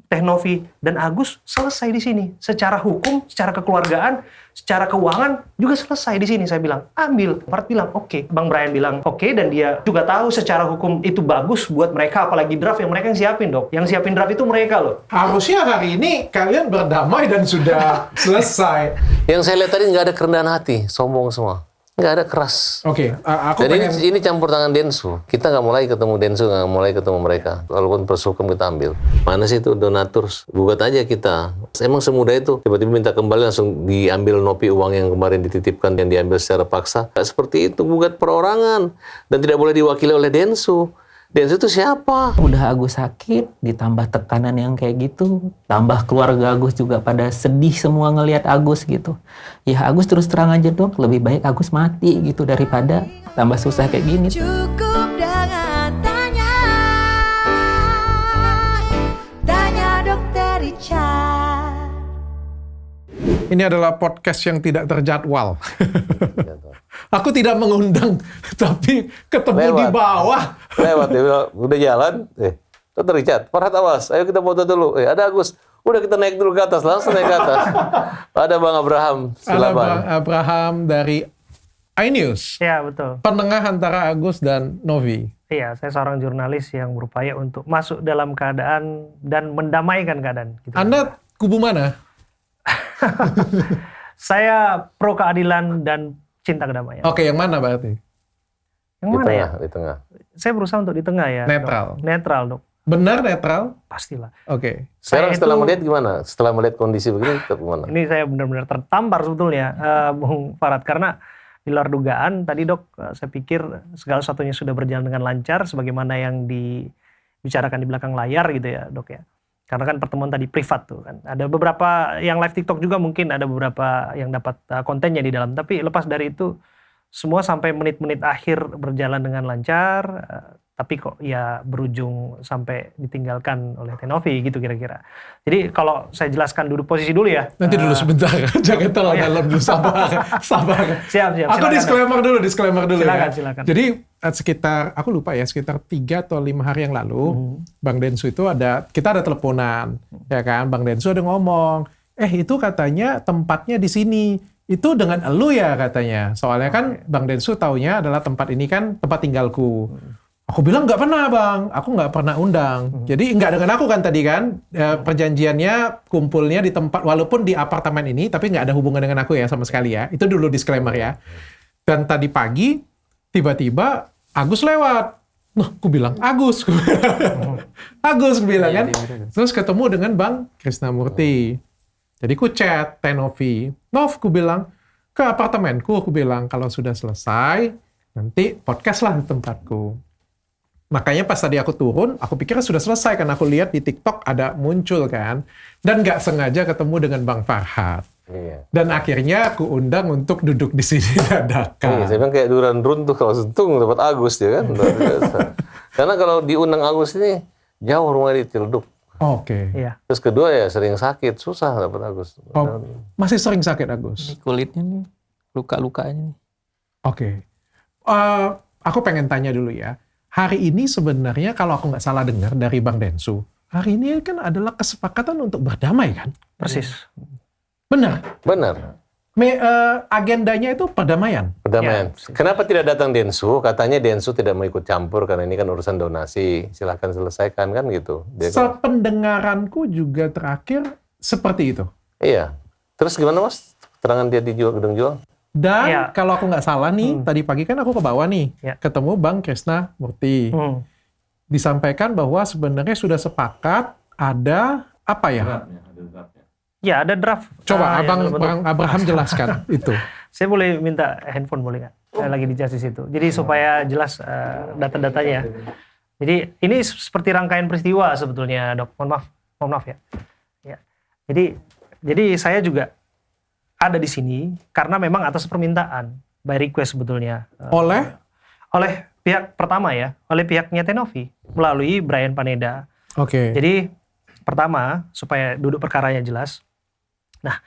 Teh Novi dan Agus selesai di sini. Secara hukum, secara kekeluargaan, secara keuangan juga selesai di sini. Saya bilang, ambil. Part bilang, oke. Bang Brian bilang, oke. Dan dia juga tahu secara hukum itu bagus buat mereka. Apalagi draft yang mereka yang siapin, Dok. Yang siapin draft itu mereka loh. Harusnya hari ini kalian berdamai dan sudah selesai. Yang saya lihat tadi nggak ada kerendahan hati, sombong semua. Nggak ada keras. Oke, aku Dan pengen... ini campur tangan Densu. Kita nggak mulai ketemu Densu, nggak mulai ketemu mereka. Walaupun proses hukum kita ambil. Mana sih itu donatur? Gugat aja kita. Emang semudah itu. Tiba-tiba minta kembali langsung diambil Nopi uang yang kemarin dititipkan, yang diambil secara paksa. Nggak seperti itu. Gugat perorangan. Dan tidak boleh diwakili oleh Densu. Densu itu siapa? Udah Agus sakit, ditambah tekanan yang kayak gitu, tambah keluarga Agus juga pada sedih semua ngelihat Agus gitu. Ya Agus terus terang aja Dok, lebih baik Agus mati gitu daripada tambah susah kayak gini. Cukup dengan tanya Dokter Richard. Ini adalah podcast yang tidak terjadwal. Aku tidak mengundang, tapi ketemu di bawah. Lewat, dia bilang, udah jalan. Dokter Richard, Farhad awas, ayo kita foto dulu. Ada Agus, udah kita naik dulu ke atas, langsung naik ke atas. Ada Bang Abraham, silakan. Ada Bang Abraham dari iNews. Ya, betul. Penengah antara Agus dan Novi. Iya, saya seorang jurnalis yang berupaya untuk masuk dalam keadaan dan mendamaikan keadaan. Gitu. Anda kubu mana? Saya pro keadilan dan cinta kedamaian. Oke, yang mana berarti? Yang mana ya? Di tengah. Saya berusaha untuk di tengah ya. Netral. Dok. Netral, Dok. Benar netral? Pastilah. Oke. Sekarang setelah melihat gimana? Setelah melihat kondisi begini, gimana? Ini saya benar-benar tertampar sebetulnya, Bung Farhad. Karena di luar dugaan, tadi Dok, saya pikir segala sesuatunya sudah berjalan dengan lancar, sebagaimana yang dibicarakan di belakang layar gitu ya, Dok ya. Karena kan pertemuan tadi privat tuh kan. Ada beberapa yang live TikTok juga mungkin ada beberapa yang dapat kontennya di dalam. Tapi lepas dari itu, semua sampai menit-menit akhir berjalan dengan lancar. Tapi kok ya berujung sampai ditinggalkan oleh Teh Novi gitu kira-kira. Jadi kalau saya jelaskan duduk posisi dulu ya. Nanti dulu sebentar, jangan terlalu dalam dulu, sabar. Siap. Aku disclaimer dulu silakan, ya. Silakan. Jadi sekitar, aku lupa ya, sekitar 3 atau 5 hari yang lalu, Bang Densu itu kita ada teleponan, ya kan, Bang Densu ada ngomong, itu katanya tempatnya di sini. Itu dengan elu ya katanya. Soalnya kan Bang Densu taunya adalah tempat ini kan tempat tinggalku. Aku bilang nggak pernah Bang, aku nggak pernah undang. Jadi nggak dengan aku kan tadi kan, perjanjiannya kumpulnya di tempat, walaupun di apartemen ini, tapi nggak ada hubungan dengan aku ya sama sekali ya. Itu dulu disclaimer ya. Dan tadi pagi, tiba-tiba Agus lewat. Nah, aku bilang, Agus. Agus, aku bilang kan. Terus ketemu dengan Bang Krisnamurti. Jadi aku chat Teh Novi. Nov, aku bilang, ke apartemenku, aku bilang, kalau sudah selesai, nanti podcast lah di tempatku. Makanya pas tadi aku turun, aku pikir sudah selesai, karena aku lihat di TikTok ada muncul kan. Dan nggak sengaja ketemu dengan Bang Farhad. Iya. Dan akhirnya aku undang untuk duduk di sini dadakan. Iya, saya bilang kayak duran runtuh kalau sentung dapat Agus ya kan. Luar biasa. Karena kalau diundang Agus ini jauh rumahnya di Ciledug. Oke. Iya. Terus kedua ya sering sakit, susah dapat Agus. Oh, masih sering sakit Agus? Ini kulitnya nih, luka-lukanya nih. Oke. Aku pengen tanya dulu ya. Hari ini sebenarnya kalau aku nggak salah dengar dari Bang Densu, hari ini kan adalah kesepakatan untuk berdamai kan? Persis. Benar? Benar. Agendanya itu perdamaian? Perdamaian. Ya. Kenapa tidak datang Densu? Katanya Densu tidak mau ikut campur karena ini kan urusan donasi. Silahkan selesaikan kan gitu. Sependengaranku juga terakhir seperti itu. Iya. Terus gimana Mas? Keterangan dia di gedung jual? Dan Ya. kalau aku nggak salah nih, tadi pagi kan aku ke bawah nih, ketemu Bang Krisnamurti. Disampaikan bahwa sebenarnya sudah sepakat ada apa ya? Ya, ada draft. Coba Bang Abraham jelaskan itu. Saya boleh minta handphone boleh nggak? Saya lagi di justice itu. Jadi supaya jelas data-datanya. Jadi ini seperti rangkaian peristiwa sebetulnya, Dok. Mohon maaf ya. Ya. Jadi saya juga ada di sini karena memang atas permintaan, by request sebetulnya. Oleh pihak pertama ya, oleh pihaknya Teh Novi melalui Brian Paneda. Oke. Jadi pertama supaya duduk perkaranya jelas. Nah,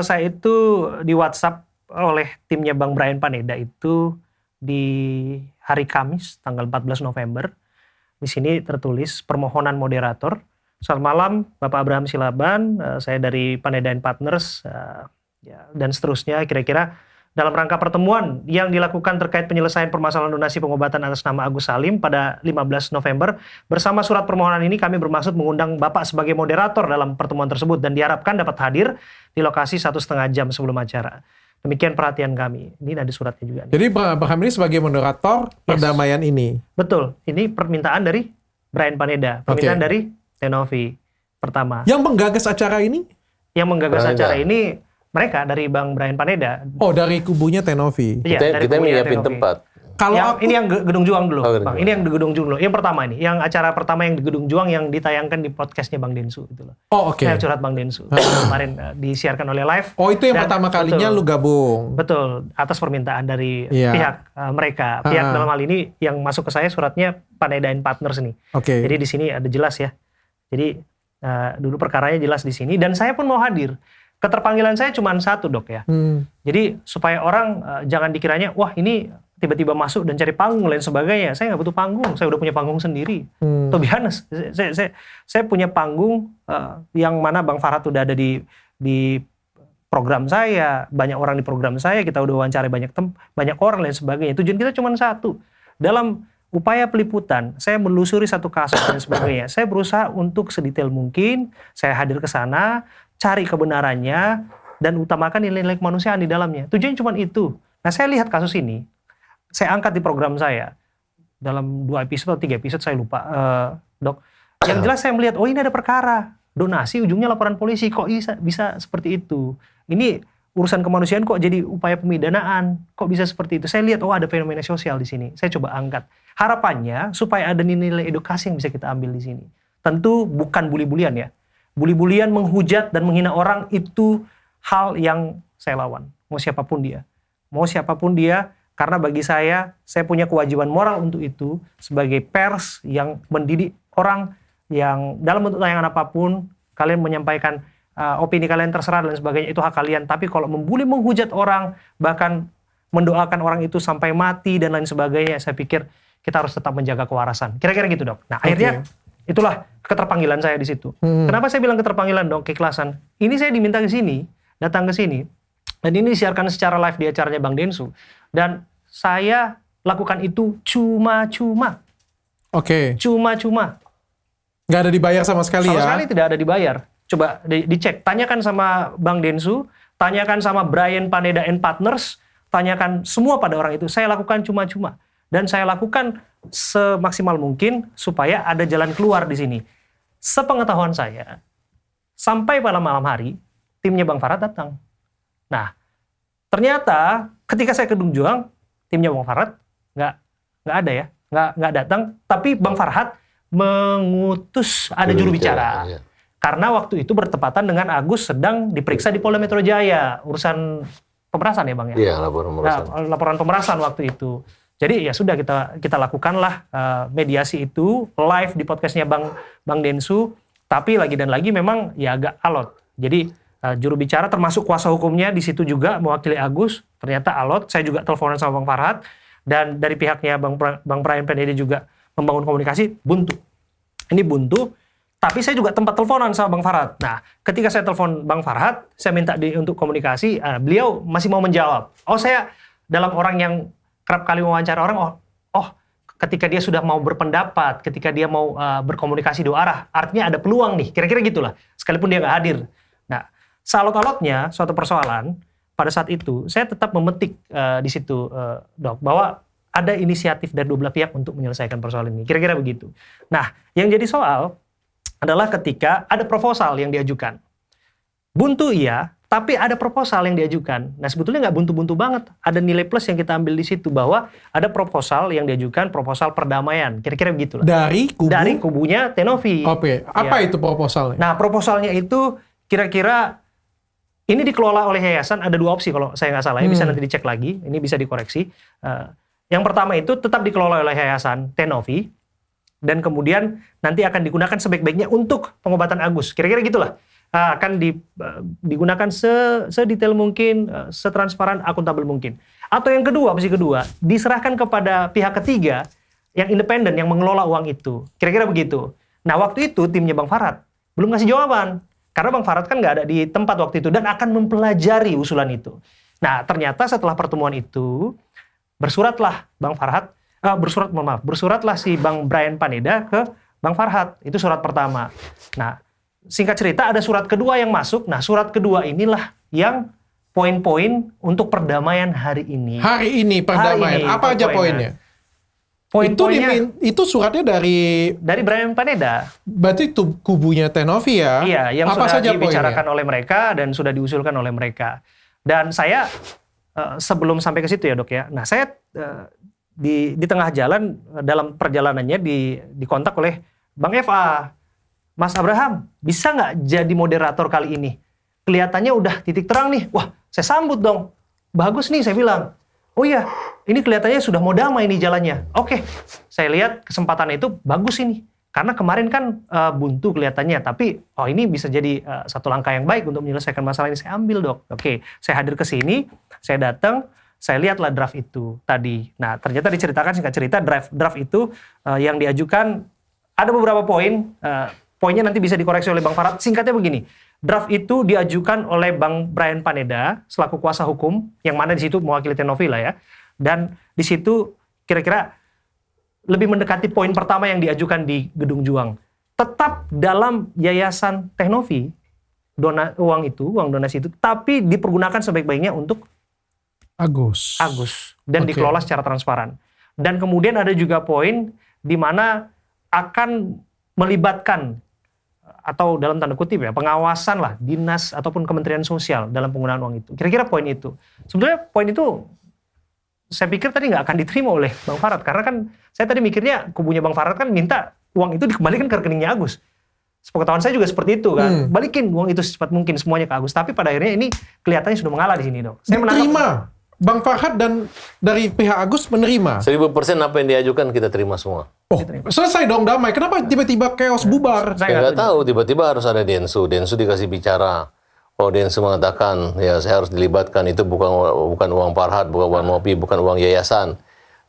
saya itu di WhatsApp oleh timnya Bang Brian Paneda itu di hari Kamis tanggal 14 November. Di sini tertulis permohonan moderator Selamat malam, Bapak Abraham Silaban. Saya dari Paneda and Partners, dan seterusnya. Kira-kira dalam rangka pertemuan yang dilakukan terkait penyelesaian permasalahan donasi pengobatan atas nama Agus Salim pada 15 November, bersama surat permohonan ini kami bermaksud mengundang Bapak sebagai moderator dalam pertemuan tersebut dan diharapkan dapat hadir di lokasi 1,5 jam sebelum acara. Demikian perhatian kami. Ini ada suratnya juga. Jadi Abraham ini sebagai moderator perdamaian ini. Betul. Ini permintaan dari Brian Paneda, permintaan dari Tenovi pertama. Yang menggagas acara ini? Yang menggagas Paneda. acara ini mereka dari Bang Brian Paneda. Oh, dari kubunya Tenovi. Iya, dari Kita kubunya menyiapin Tenovi. tempat. Kalau Ini yang Gedung Juang dulu, Oh, Gedung Bang. Juang. Ini yang di Gedung Juang dulu. Yang pertama ini, yang acara pertama yang di Gedung Juang yang ditayangkan di podcastnya Bang Densu itu loh. Oh, oke. Saya curhat Bang Densu. Kemarin disiarkan oleh live. Oh, itu yang Dan- pertama kalinya betul. lu gabung. Betul, atas permintaan dari Iya. pihak mereka. Pihak Ha. dalam hal ini yang masuk ke saya suratnya Paneda and Partners nih. Oke. Jadi di sini ada jelas ya. Jadi dulu perkaranya jelas di sini dan saya pun mau hadir. Keterpanggilan saya cuma satu, Dok ya. Jadi supaya orang jangan dikiranya, wah ini tiba-tiba masuk dan cari panggung lain sebagainya. Saya nggak butuh panggung, saya udah punya panggung sendiri. To be honest, saya punya panggung yang mana Bang Farhad udah ada di program saya, banyak orang di program saya, kita udah wawancara banyak orang lain sebagainya. Tujuan kita cuma satu. Dalam upaya peliputan, saya menelusuri satu kasus dan sebagainya. Saya berusaha untuk sedetail mungkin, saya hadir ke sana, cari kebenarannya, dan utamakan nilai-nilai kemanusiaan di dalamnya. Tujuannya cuma itu. Nah, saya lihat kasus ini, saya angkat di program saya. Dalam 2 episode atau 3 episode, saya lupa, Dok. Yang jelas saya melihat, oh ini ada perkara. Donasi ujungnya laporan polisi. Kok bisa seperti itu? Ini urusan kemanusiaan kok jadi upaya pemidanaan. Kok bisa seperti itu? Saya lihat, oh ada fenomena sosial di sini. Saya coba angkat. Harapannya supaya ada nilai edukasi yang bisa kita ambil di sini. Tentu bukan bully-bulian ya. Bully-bulian, menghujat dan menghina orang itu hal yang saya lawan. Mau siapapun dia. Karena bagi saya punya kewajiban moral untuk itu sebagai pers yang mendidik orang yang dalam bentuk tayangan apapun, kalian menyampaikan opini kalian terserah dan sebagainya, itu hak kalian. Tapi kalau membuli, menghujat orang, bahkan mendoakan orang itu sampai mati dan lain sebagainya, saya pikir kita harus tetap menjaga kewarasan. Kira-kira gitu, Dok. Nah, akhirnya itulah keterpanggilan saya di situ. Kenapa saya bilang keterpanggilan, Dok? Keikhlasan. Ini saya diminta ke sini, datang ke sini, dan ini disiarkan secara live di acaranya Bang Densu. Dan saya lakukan itu cuma-cuma. Oke. Cuma-cuma. Nggak ada dibayar sama sekali Sama ya? sekali tidak ada dibayar. Coba dicek. Tanyakan sama Bang Densu, tanyakan sama Brian Paneda and Partners, tanyakan semua pada orang itu. Saya lakukan cuma-cuma. Dan saya lakukan semaksimal mungkin supaya ada jalan keluar di sini. Sepengetahuan saya, sampai pada malam hari, timnya Bang Farhad datang. Nah, ternyata ketika saya ke Gedung Juang, timnya Bang Farhad nggak ada ya, nggak datang. Tapi Bang Farhad mengutus ada juru bicara. Iya. Karena waktu itu bertepatan dengan Agus sedang diperiksa di Polda Metro Jaya, urusan pemerasan ya Bang ya? Iya, laporan pemerasan. Nah, laporan pemerasan waktu itu. Jadi ya sudah kita lakukanlah mediasi itu live di podcastnya Bang Densu. Tapi lagi dan lagi memang ya agak alot. Jadi juru bicara termasuk kuasa hukumnya di situ juga mewakili Agus. Ternyata alot. Saya juga teleponan sama Bang Farhad dan dari pihaknya Bang Brian Paneda juga membangun komunikasi buntu. Ini buntu. Tapi saya juga tempat teleponan sama Bang Farhad. Nah, ketika saya telepon Bang Farhad, saya minta untuk komunikasi, beliau masih mau menjawab. Oh, saya dalam orang yang kerap kali wawancara orang, ketika dia sudah mau berpendapat, ketika dia mau berkomunikasi dua arah, artinya ada peluang nih, kira-kira gitulah, sekalipun dia nggak hadir. Nah, sealot-alotnya suatu persoalan, pada saat itu, saya tetap memetik di situ, Dok, bahwa ada inisiatif dari dua belah pihak untuk menyelesaikan persoalan ini, kira-kira begitu. Nah, yang jadi soal adalah ketika ada proposal yang diajukan. Buntu iya, tapi ada proposal yang diajukan. Nah, sebetulnya nggak buntu-buntu banget. Ada nilai plus yang kita ambil di situ bahwa ada proposal yang diajukan, proposal perdamaian. Kira-kira begitulah. Dari kubu? Dari kubunya Tenovi. Oke, apa Ya. itu proposalnya? Nah, proposalnya itu kira-kira ini dikelola oleh yayasan, ada dua opsi kalau saya nggak salah. Bisa nanti dicek lagi, ini bisa dikoreksi. Yang pertama itu tetap dikelola oleh yayasan Tenovi, dan kemudian nanti akan digunakan sebaik-baiknya untuk pengobatan Agus. Kira-kira gitulah. Akan digunakan sedetail mungkin, setransparan, akuntabel mungkin. Atau yang kedua, opsi kedua, diserahkan kepada pihak ketiga yang independen, yang mengelola uang itu. Kira-kira begitu. Nah, waktu itu timnya Bang Farhad belum ngasih jawaban. Karena Bang Farhad kan nggak ada di tempat waktu itu dan akan mempelajari usulan itu. Nah, ternyata setelah pertemuan itu bersuratlah si Bang Brian Paneda ke Bang Farhad. Itu surat pertama. Nah, singkat cerita ada surat kedua yang masuk. Nah, surat kedua inilah yang poin-poin untuk perdamaian hari ini. Hari ini perdamaian. Hari ini, apa aja poinnya? Poin-poinnya Itu suratnya dari Brian Paneda. berarti itu kubunya Tenovi ya? Iya, yang apa sudah saja dibicarakan poinnya? oleh mereka dan sudah diusulkan oleh mereka. Dan saya sebelum sampai ke situ ya Dok ya. Nah, saya di tengah jalan dalam perjalanannya dikontak oleh Bang FA. Mas Abraham, bisa nggak jadi moderator kali ini? Kelihatannya udah titik terang nih. Wah, saya sambut dong. Bagus nih, saya bilang. Oh iya, ini kelihatannya sudah mau damai nih jalannya. Oke, saya lihat kesempatan itu bagus ini. Karena kemarin kan buntu kelihatannya, tapi ini bisa jadi satu langkah yang baik untuk menyelesaikan masalah ini. Saya ambil Dok. Oke, saya hadir ke sini, saya datang, saya lihatlah draft itu tadi. Nah, ternyata diceritakan singkat cerita draft itu yang diajukan ada beberapa poin. Poinnya nanti bisa dikoreksi oleh Bang Farhad. Singkatnya begini, draft itu diajukan oleh Bang Brian Paneda selaku kuasa hukum, yang mana di situ mewakili Tenovi lah ya. Dan di situ kira-kira lebih mendekati poin pertama yang diajukan di Gedung Juang. Tetap dalam yayasan Tenovi, uang donasi itu, tapi dipergunakan sebaik-baiknya untuk Agus. dan Oke. dikelola secara transparan. Dan kemudian ada juga poin di mana akan melibatkan atau dalam tanda kutip ya, pengawasan lah dinas ataupun Kementerian Sosial dalam penggunaan uang itu. Kira-kira poin itu. Sebenarnya poin itu saya pikir tadi nggak akan diterima oleh Bang Farhad. Karena kan saya tadi mikirnya kubunya Bang Farhad kan minta uang itu dikembalikan ke rekeningnya Agus. Sepengetahuan saya juga seperti itu kan. Balikin uang itu secepat mungkin semuanya ke Agus. Tapi pada akhirnya ini kelihatannya sudah mengalah di sini Dok. Saya Diterima. Bang Farhad dan dari pihak Agus menerima. 1000% apa yang diajukan kita terima semua. Oh, selesai dong damai. Kenapa tiba-tiba chaos bubar? Saya Nggak tahu, tiba-tiba harus ada Densu. Densu dikasih bicara. Oh, Densu mengatakan, ya saya harus dilibatkan. Itu bukan uang Farhad, bukan uang Nopi, bukan uang yayasan.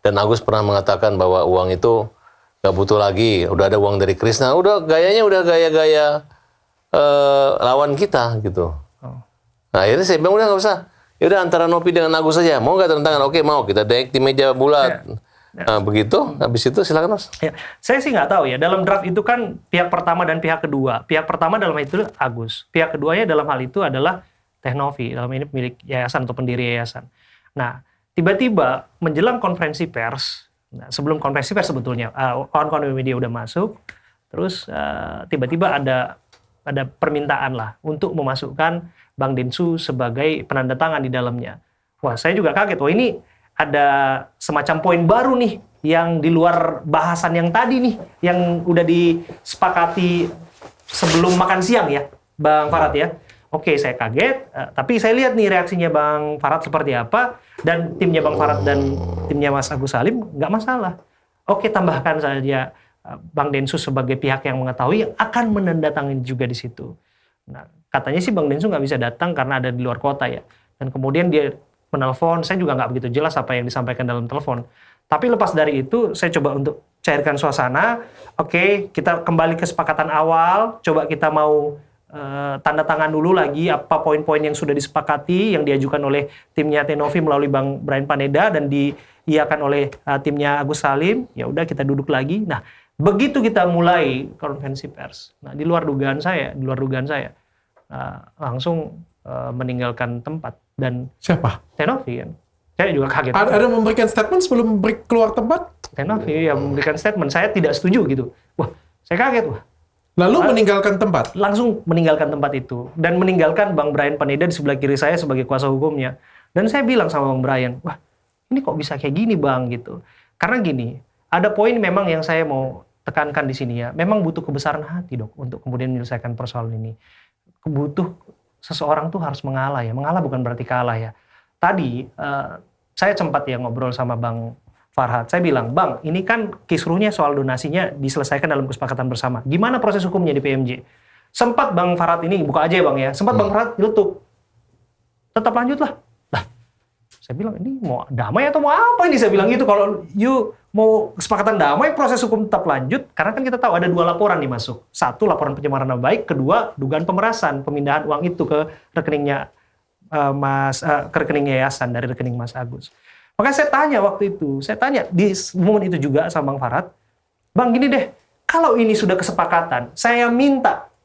Dan Agus pernah mengatakan bahwa uang itu nggak butuh lagi. Udah ada uang dari Krishna. Gayanya udah gaya-gaya lawan kita gitu. Nah, akhirnya saya bilang udah nggak usah. Ya udah antara Nopi dengan Agus saja. Mau nggak tanda tangan? Oke, mau. Kita dek di meja bulat. Nah, begitu. Habis itu silakan Mas. Ya, saya sih nggak tahu ya. Dalam draft itu kan pihak pertama dan pihak kedua. Pihak pertama dalam hal itu Agus. Pihak keduanya dalam hal itu adalah Tenovi. Dalam ini milik yayasan atau pendiri yayasan. Nah, tiba-tiba menjelang konferensi pers. Nah, sebelum konferensi pers sebetulnya kawan-kawan media udah masuk. Terus tiba-tiba ada permintaan lah untuk memasukkan Bang Densu sebagai penanda tangan di dalamnya. Wah, saya juga kaget. Wah, ini ada semacam poin baru nih yang di luar bahasan yang tadi nih, yang udah disepakati sebelum makan siang ya, Bang Farhad ya. Oke, saya kaget, tapi saya lihat nih reaksinya Bang Farhad seperti apa, dan timnya Bang Farhad dan timnya Mas Agus Salim nggak masalah. Oke, tambahkan saja Bang Densu sebagai pihak yang mengetahui akan menandatangani juga di situ. Nah, katanya sih Bang Densu nggak bisa datang karena ada di luar kota ya. Dan kemudian dia menelpon, saya juga nggak begitu jelas apa yang disampaikan dalam telepon. Tapi lepas dari itu, saya coba untuk cairkan suasana. Oke, kita kembali ke kesepakatan awal. Coba kita mau tanda tangan dulu lagi apa poin-poin yang sudah disepakati, yang diajukan oleh timnya Tenovi melalui Bang Brian Paneda dan diiakan oleh timnya Agus Salim. Ya udah, kita duduk lagi. Nah, begitu kita mulai konferensi pers. Nah, di luar dugaan saya, langsung meninggalkan tempat. Dan Siapa? Tenovi kan. Saya juga kaget. Ada memberikan statement sebelum keluar tempat? Tenovi yang memberikan statement, saya tidak setuju gitu. Wah, saya kaget. Wah, Lalu meninggalkan tempat? langsung meninggalkan tempat itu. Dan meninggalkan Bang Brian Paneda di sebelah kiri saya sebagai kuasa hukumnya. Dan saya bilang sama Bang Brian, wah ini kok bisa kayak gini Bang gitu. Karena gini, ada poin memang yang saya mau tekankan di sini ya. Memang butuh kebesaran hati Dok untuk kemudian menyelesaikan persoalan ini. Butuh seseorang tuh harus mengalah ya. Mengalah bukan berarti kalah ya. Tadi saya sempat ya ngobrol sama Bang Farhad. Saya bilang, Bang, ini kan kisruhnya soal donasinya diselesaikan dalam kesepakatan bersama. Gimana proses hukumnya di PMJ? Sempat Bang Farhad ini, buka aja ya Bang ya. Sempat Bang Farhad nyeletuk. Tetap lanjut lah. Saya bilang, ini mau damai atau mau apa ini? Saya bilang gitu, kalau you mau kesepakatan damai, proses hukum tetap lanjut. Karena kan kita tahu ada 2 laporan nih masuk. 1, laporan pencemaran nama baik. 2, dugaan pemerasan, pemindahan uang itu ke rekeningnya ke rekening yayasan dari rekening Mas Agus. Maka saya tanya waktu itu, di momen itu juga sama Bang Farhat, Bang gini deh, kalau ini sudah kesepakatan, saya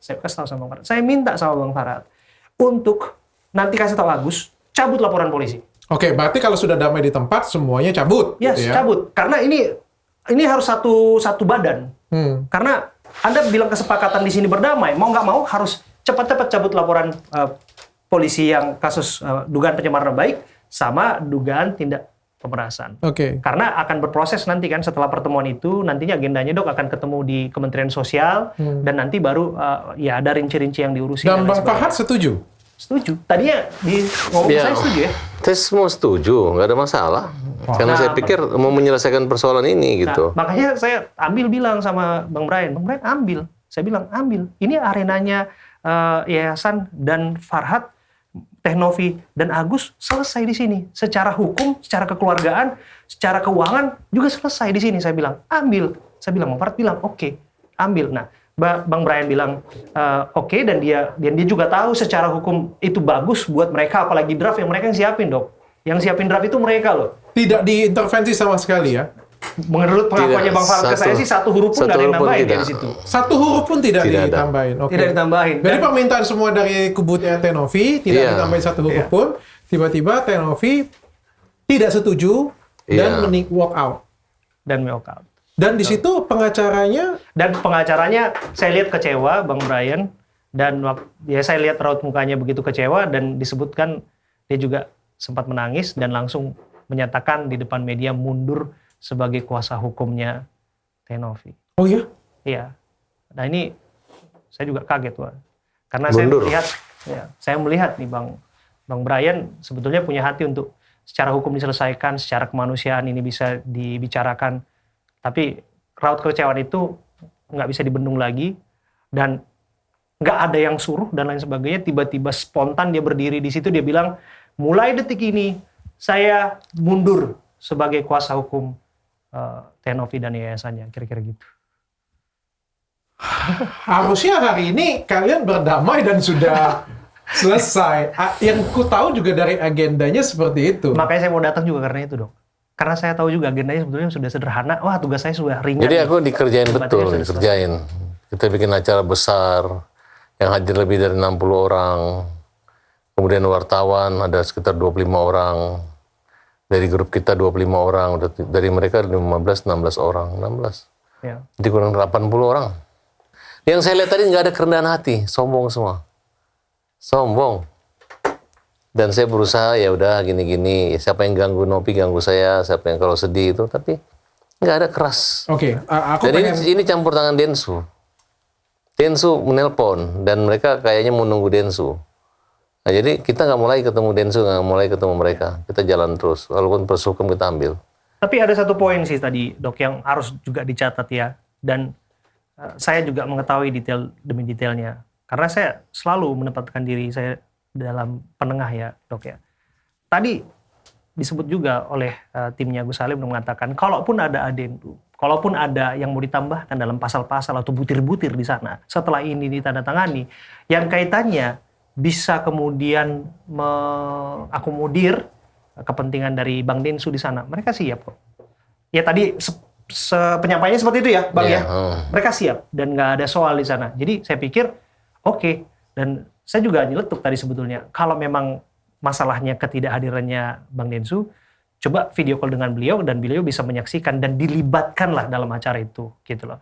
kasih tahu sama Bang Farhat, saya minta sama Bang Farhat untuk nanti kasih tahu Agus, cabut laporan polisi. Oke, berarti kalau sudah damai di tempat, semuanya cabut. Yes, gitu ya? cabut. Karena ini harus satu badan. Karena Anda bilang kesepakatan di sini berdamai, mau nggak mau harus cepat-cepat cabut laporan polisi yang kasus dugaan pencemaran nama baik sama dugaan tindak pemerasan. Oke. Karena akan berproses nanti kan setelah pertemuan itu, nantinya agendanya Dok akan ketemu di Kementerian Sosial dan nanti baru ya ada rinci-rinci yang diurusi. Dan Bang Farhat setuju? Setuju. Tadinya saya setuju ya. Saya semua setuju, nggak ada masalah. Karena saya pikir mau menyelesaikan persoalan ini gitu. Nah, makanya saya bilang sama Bang Brian ambil. Saya bilang ambil. Ini arenanya yayasan dan Farhat, Teh Novi dan Agus selesai di sini. Secara hukum, secara kekeluargaan, secara keuangan juga selesai di sini. Saya bilang ambil. Saya bilang, Bang Farhat bilang oke, ambil. Nah, Bang Brian bilang oke, dan dia juga tahu secara hukum itu bagus buat mereka, apalagi draft yang mereka yang siapin, Dok. Yang siapin draft itu mereka loh. Tidak diintervensi sama sekali ya? Menurut pengakuannya Bang Farhat ke saya sih 1 huruf pun nggak ada yang nambahin dari situ. 1 huruf pun tidak Tidak ada. ditambahin. Oke. Tidak ditambahin. Jadi permintaan semua dari kubunya Teh Novi tidak ditambahin 1 huruf pun. Tiba-tiba Teh Novi tidak setuju dan walk out. Dan walk out. Dan di situ pengacaranya saya lihat kecewa Bang Brian, dan ya saya lihat raut mukanya begitu kecewa, dan disebutkan dia juga sempat menangis dan langsung menyatakan di depan media mundur sebagai kuasa hukumnya Teh Novi. oh ya? Iya. Nah ini saya juga kaget, Wak. Karena Mundur. saya melihat nih Bang Brian sebetulnya punya hati untuk secara hukum diselesaikan, secara kemanusiaan ini bisa dibicarakan. Tapi raut kekecewaan itu nggak bisa dibendung lagi, dan nggak ada yang suruh dan lain sebagainya. Tiba-tiba spontan dia berdiri di situ, dia bilang, mulai detik ini saya mundur sebagai kuasa hukum Teh Novi dan yayasannya, kira-kira gitu. Harusnya hari ini kalian berdamai dan sudah selesai. Yang ku tahu juga dari agendanya seperti itu. Makanya saya mau datang juga karena itu, Dok. Karena saya tahu juga agendanya sebetulnya sudah sederhana. Wah, tugas saya sudah ringan. Jadi aku dikerjain Debatnya betul, sudah dikerjain. Kita bikin acara besar yang hadir lebih dari 60 orang. Kemudian wartawan ada sekitar 25 orang. Dari grup kita 25 orang, dari mereka 16 orang, 16. Ya. Jadi kurang 80 orang. Yang saya lihat tadi nggak ada kerendahan hati, sombong semua. Sombong. Dan saya berusaha, ya udah gini-gini, siapa yang ganggu Novi, ganggu saya, siapa yang kalau sedih itu, tapi nggak ada keras. Oke, aku Dan pengen... ini campur tangan Densu. Densu menelpon, dan mereka kayaknya mau nunggu Densu. Nah, jadi kita nggak mulai ketemu Densu, nggak mulai ketemu mereka. Kita jalan terus, walaupun proses hukum kita ambil. Tapi ada satu poin sih tadi, Dok, yang harus juga dicatat ya. Dan saya juga mengetahui detail demi detailnya. Karena saya selalu menempatkan diri saya dalam penengah ya, Dok ya. Tadi disebut juga oleh timnya Gus Salim mengatakan, kalaupun ada adendum, kalaupun ada yang mau ditambahkan dalam pasal-pasal atau butir-butir di sana, setelah ini ditandatangani, yang kaitannya bisa kemudian mengakomodir kepentingan dari Bang Densu di sana, mereka siap kok. Ya tadi penyampaiannya seperti itu ya, Bang ya. Mereka siap dan nggak ada soal di sana. Jadi saya pikir oke. Dan saya juga nyeletuk tadi sebetulnya, kalau memang masalahnya ketidakhadirannya Bang Densu, coba video call dengan beliau dan beliau bisa menyaksikan dan dilibatkanlah dalam acara itu, gitu loh.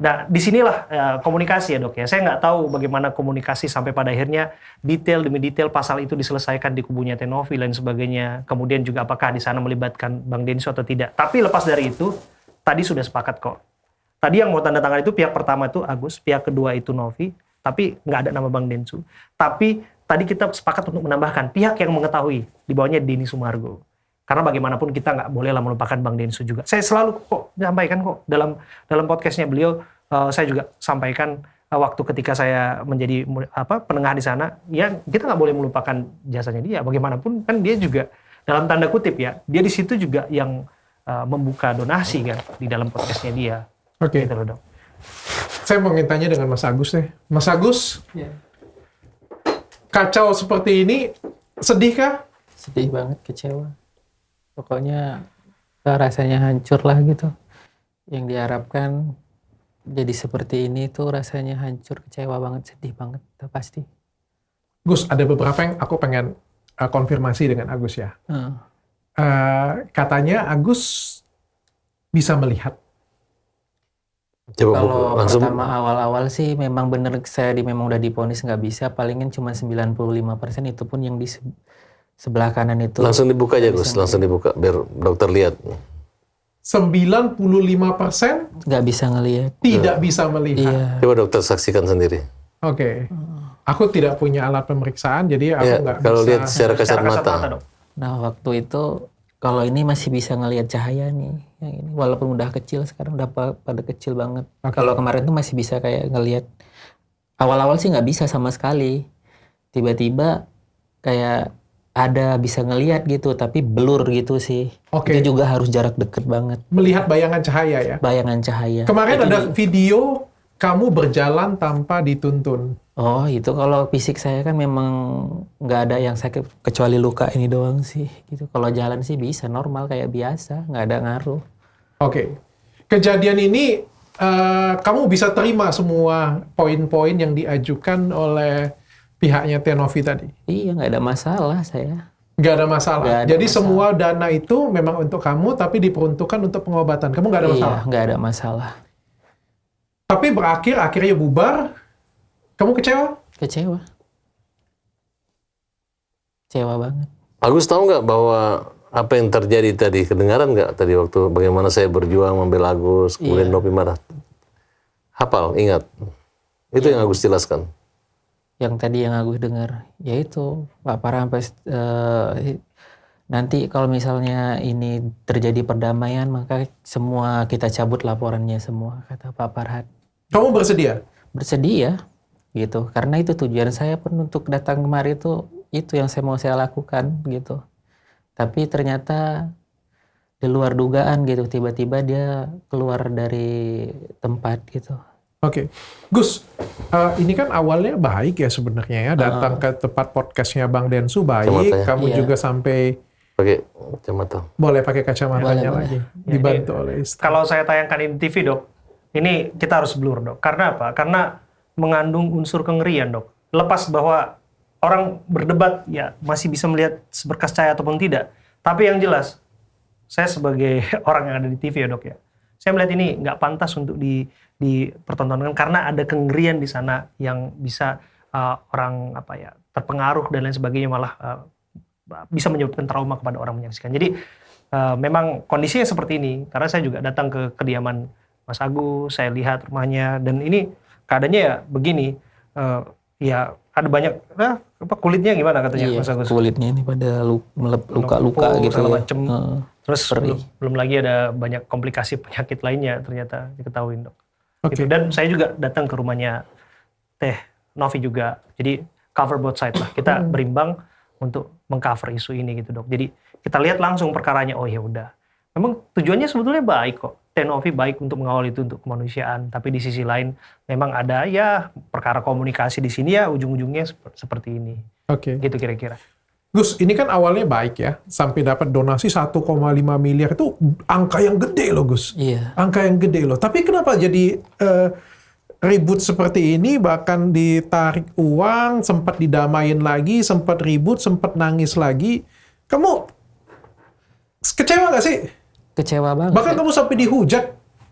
Nah, disinilah komunikasi ya, Dok ya. Saya nggak tahu bagaimana komunikasi sampai pada akhirnya detail demi detail pasal itu diselesaikan di kubunya Teh Novi dan sebagainya. Kemudian juga apakah di sana melibatkan Bang Densu atau tidak. Tapi lepas dari itu, tadi sudah sepakat kok. Tadi yang mau tanda tangan itu pihak pertama itu Agus, pihak kedua itu Novi, tapi nggak ada nama Bang Densu. Tapi tadi kita sepakat untuk menambahkan pihak yang mengetahui, di bawahnya Denny Sumargo. Karena bagaimanapun kita nggak boleh lah melupakan Bang Densu juga. Saya selalu kok sampaikan kok dalam podcastnya beliau, saya juga sampaikan waktu ketika saya menjadi penengah di sana, ya kita nggak boleh melupakan jasanya dia. Bagaimanapun kan dia juga dalam tanda kutip ya, dia di situ juga yang membuka donasi kan di dalam podcastnya dia. Oke. Gitu loh, Dok. Saya mau tanya dengan Mas Agus deh. Mas Agus, kacau seperti ini, sedih kah? Sedih banget, kecewa. Pokoknya rasanya hancur lah gitu. Yang diharapkan jadi seperti ini tuh rasanya hancur, kecewa banget, sedih banget, itu pasti. Gus, ada beberapa yang aku pengen konfirmasi dengan Agus ya. Katanya Agus bisa melihat. Coba Kalau langsung pertama awal-awal sih memang bener saya memang udah divonis nggak bisa, palingan cuma 95%, itu pun yang di sebelah kanan itu. langsung dibuka aja nggak Gus, bisa langsung dibuka biar dokter lihat. 95% nggak bisa ngelihat. tidak bisa melihat. Iya. Coba dokter saksikan sendiri. Oke. Aku tidak punya alat pemeriksaan, jadi aku Ya, nggak kalau bisa. lihat secara kasat Secara kasat mata. mata, Dok. Nah waktu itu kalau ini masih bisa ngelihat cahaya nih, yang ini walaupun udah kecil sekarang udah pada kecil banget. Oke. Kalau kemarin tuh masih bisa kayak ngelihat. Awal-awal sih nggak bisa sama sekali. Tiba-tiba kayak ada bisa ngelihat gitu, tapi blur gitu sih. Oke. Itu juga harus jarak deket banget, Melihat bayangan cahaya ya. bayangan cahaya. Kemarin Itu ada video kamu berjalan tanpa dituntun. Oh itu kalau fisik saya kan memang nggak ada yang sakit kecuali luka ini doang sih. Gitu. Kalau jalan sih bisa normal kayak biasa, nggak ada ngaruh. Oke. Kejadian ini kamu bisa terima semua poin-poin yang diajukan oleh pihaknya Tenovi tadi. Iya nggak ada masalah saya. Nggak ada masalah. Nggak ada Jadi masalah. semua dana itu memang untuk kamu, tapi diperuntukkan untuk pengobatan. Kamu nggak ada masalah. Iya nggak ada masalah. Tapi berakhir, akhirnya bubar. Kamu kecewa? Kecewa. Kecewa banget. Agus tahu nggak bahwa apa yang terjadi tadi, kedengaran nggak tadi waktu bagaimana saya berjuang membela Agus, kemudian Iya. Nopi marah. Hafal, ingat. Itu yang Agus jelaskan. Yang tadi yang Agus dengar, yaitu Pak Parah sampai nanti kalau misalnya ini terjadi perdamaian maka semua kita cabut laporannya semua, kata Pak Farhad. Kamu bersedia? Bersedia gitu, karena itu tujuan saya pun untuk datang kemari itu yang saya lakukan gitu. Tapi ternyata di luar dugaan gitu, tiba-tiba dia keluar dari tempat gitu. Oke. Gus, ini kan awalnya baik ya sebenarnya ya. Datang ke tempat podcastnya Bang Densu baik. Kacamatanya. Kamu Iya. juga sampai Pakai kacamata. boleh pakai kacamatanya Boleh, lagi. Ya, Dibantu ini oleh istri. Kalau saya tayangkan di TV, Dok, ini kita harus blur, Dok. Karena apa? Karena mengandung unsur kengerian, Dok. Lepas bahwa orang berdebat ya masih bisa melihat seberkas cahaya ataupun tidak. Tapi yang jelas, saya sebagai orang yang ada di TV ya, Dok ya, saya melihat ini nggak pantas untuk dipertontonkan karena ada kengerian di sana yang bisa orang terpengaruh dan lain sebagainya, malah bisa menyebabkan trauma kepada orang menyaksikan. Jadi memang kondisinya seperti ini karena saya juga datang ke kediaman Mas Agus, saya lihat rumahnya dan ini keadaannya ya begini, ya ada banyak kulitnya gimana katanya Iya, Mas Agus? kulitnya ini pada luka-luka Lumpuh, gitu segala ya. macem. Heeh. Terus Perih. belum lagi ada banyak komplikasi penyakit lainnya ternyata diketahui, Dok. Oke. Gitu. Dan saya juga datang ke rumahnya Teh Novi juga. Jadi cover both side lah. Kita berimbang untuk mengcover isu ini gitu, Dok. Jadi kita lihat langsung perkaranya, oh ya udah. Memang tujuannya sebetulnya baik kok. Teh Novi baik untuk mengawal itu untuk kemanusiaan, tapi di sisi lain memang ada ya perkara komunikasi di sini ya ujung-ujungnya seperti ini. Oke. Gitu kira-kira. Gus, ini kan awalnya baik ya. Sampai dapat donasi 1,5 miliar itu angka yang gede loh, Gus. Iya. Angka yang gede loh. Tapi kenapa jadi ribut seperti ini, bahkan ditarik uang, sempat didamain lagi, sempat ribut, sempat nangis lagi. Kamu kecewa nggak sih? Kecewa banget. Bahkan kamu sampai dihujat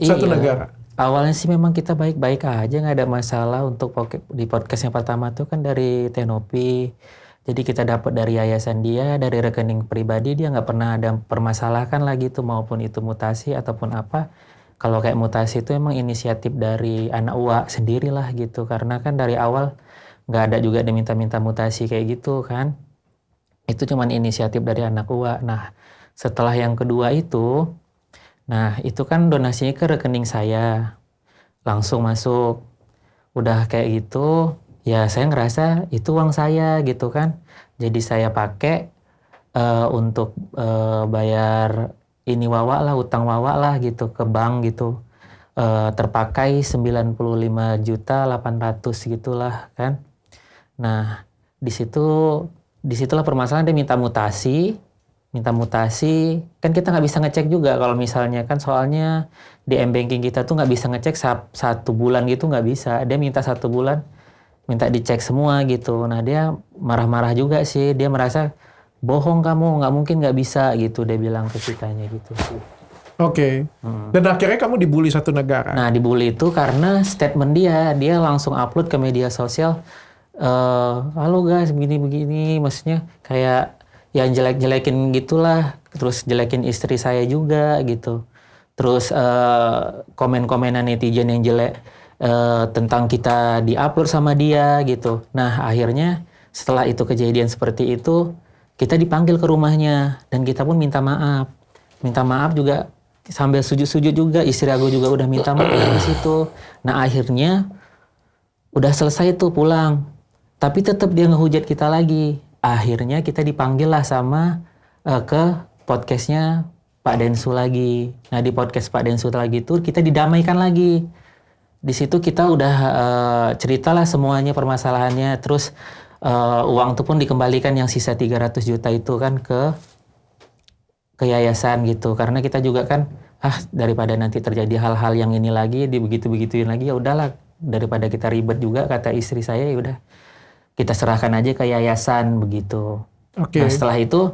satu Iya. negara. Awalnya sih memang kita baik-baik aja, nggak ada masalah. Untuk di podcast yang pertama tuh kan dari Tenopi. Jadi kita dapat dari yayasan dia, dari rekening pribadi, dia nggak pernah ada permasalahan lagi tuh, maupun itu mutasi ataupun apa. Kalau kayak mutasi itu emang inisiatif dari anak UA sendirilah gitu. Karena kan dari awal nggak ada juga dia minta-minta mutasi kayak gitu kan. Itu cuman inisiatif dari anak UA. Nah setelah yang kedua itu, nah itu kan donasinya ke rekening saya. Langsung masuk. Udah kayak gitu, ya saya ngerasa itu uang saya gitu kan. Jadi saya pakai untuk bayar ini Wawa lah, utang Wawa lah gitu ke bank gitu. Terpakai 95.800.000 gitulah kan. Nah, disitulah permasalahan, dia minta mutasi. Kan kita nggak bisa ngecek juga kalau misalnya kan, soalnya di M-Banking kita tuh nggak bisa ngecek 1 bulan gitu, nggak bisa. Dia minta 1 bulan, minta dicek semua gitu. Nah, dia marah-marah juga sih, dia merasa bohong kamu, nggak mungkin, nggak bisa gitu, dia bilang ke kitanya gitu sih. Oke. Dan akhirnya kamu dibully satu negara. Nah, dibully itu karena statement dia langsung upload ke media sosial, halo guys, begini-begini, maksudnya kayak yang jelek-jelekin gitulah, terus jelekin istri saya juga gitu. Terus komen-komenan netizen yang jelek tentang kita diupload sama dia gitu. Nah, akhirnya setelah itu kejadian seperti itu, kita dipanggil ke rumahnya dan kita pun minta maaf. Minta maaf juga sambil sujud-sujud juga, istri aku juga udah minta maaf di situ. Nah, akhirnya udah selesai tuh pulang. Tapi tetap dia ngehujat kita lagi. Akhirnya kita dipanggil lah sama ke podcastnya Pak Densu lagi. Nah, di podcast Pak Densu lagi itu kita didamaikan lagi. Di situ kita udah ceritalah semuanya permasalahannya. Terus uang itu pun dikembalikan yang sisa 300 juta itu kan ke yayasan gitu. Karena kita juga kan, daripada nanti terjadi hal-hal yang ini lagi, dibegitu-begituin lagi, ya udahlah, daripada kita ribet juga, kata istri saya, ya udah kita serahkan aja ke yayasan begitu. Oke. Nah, setelah itu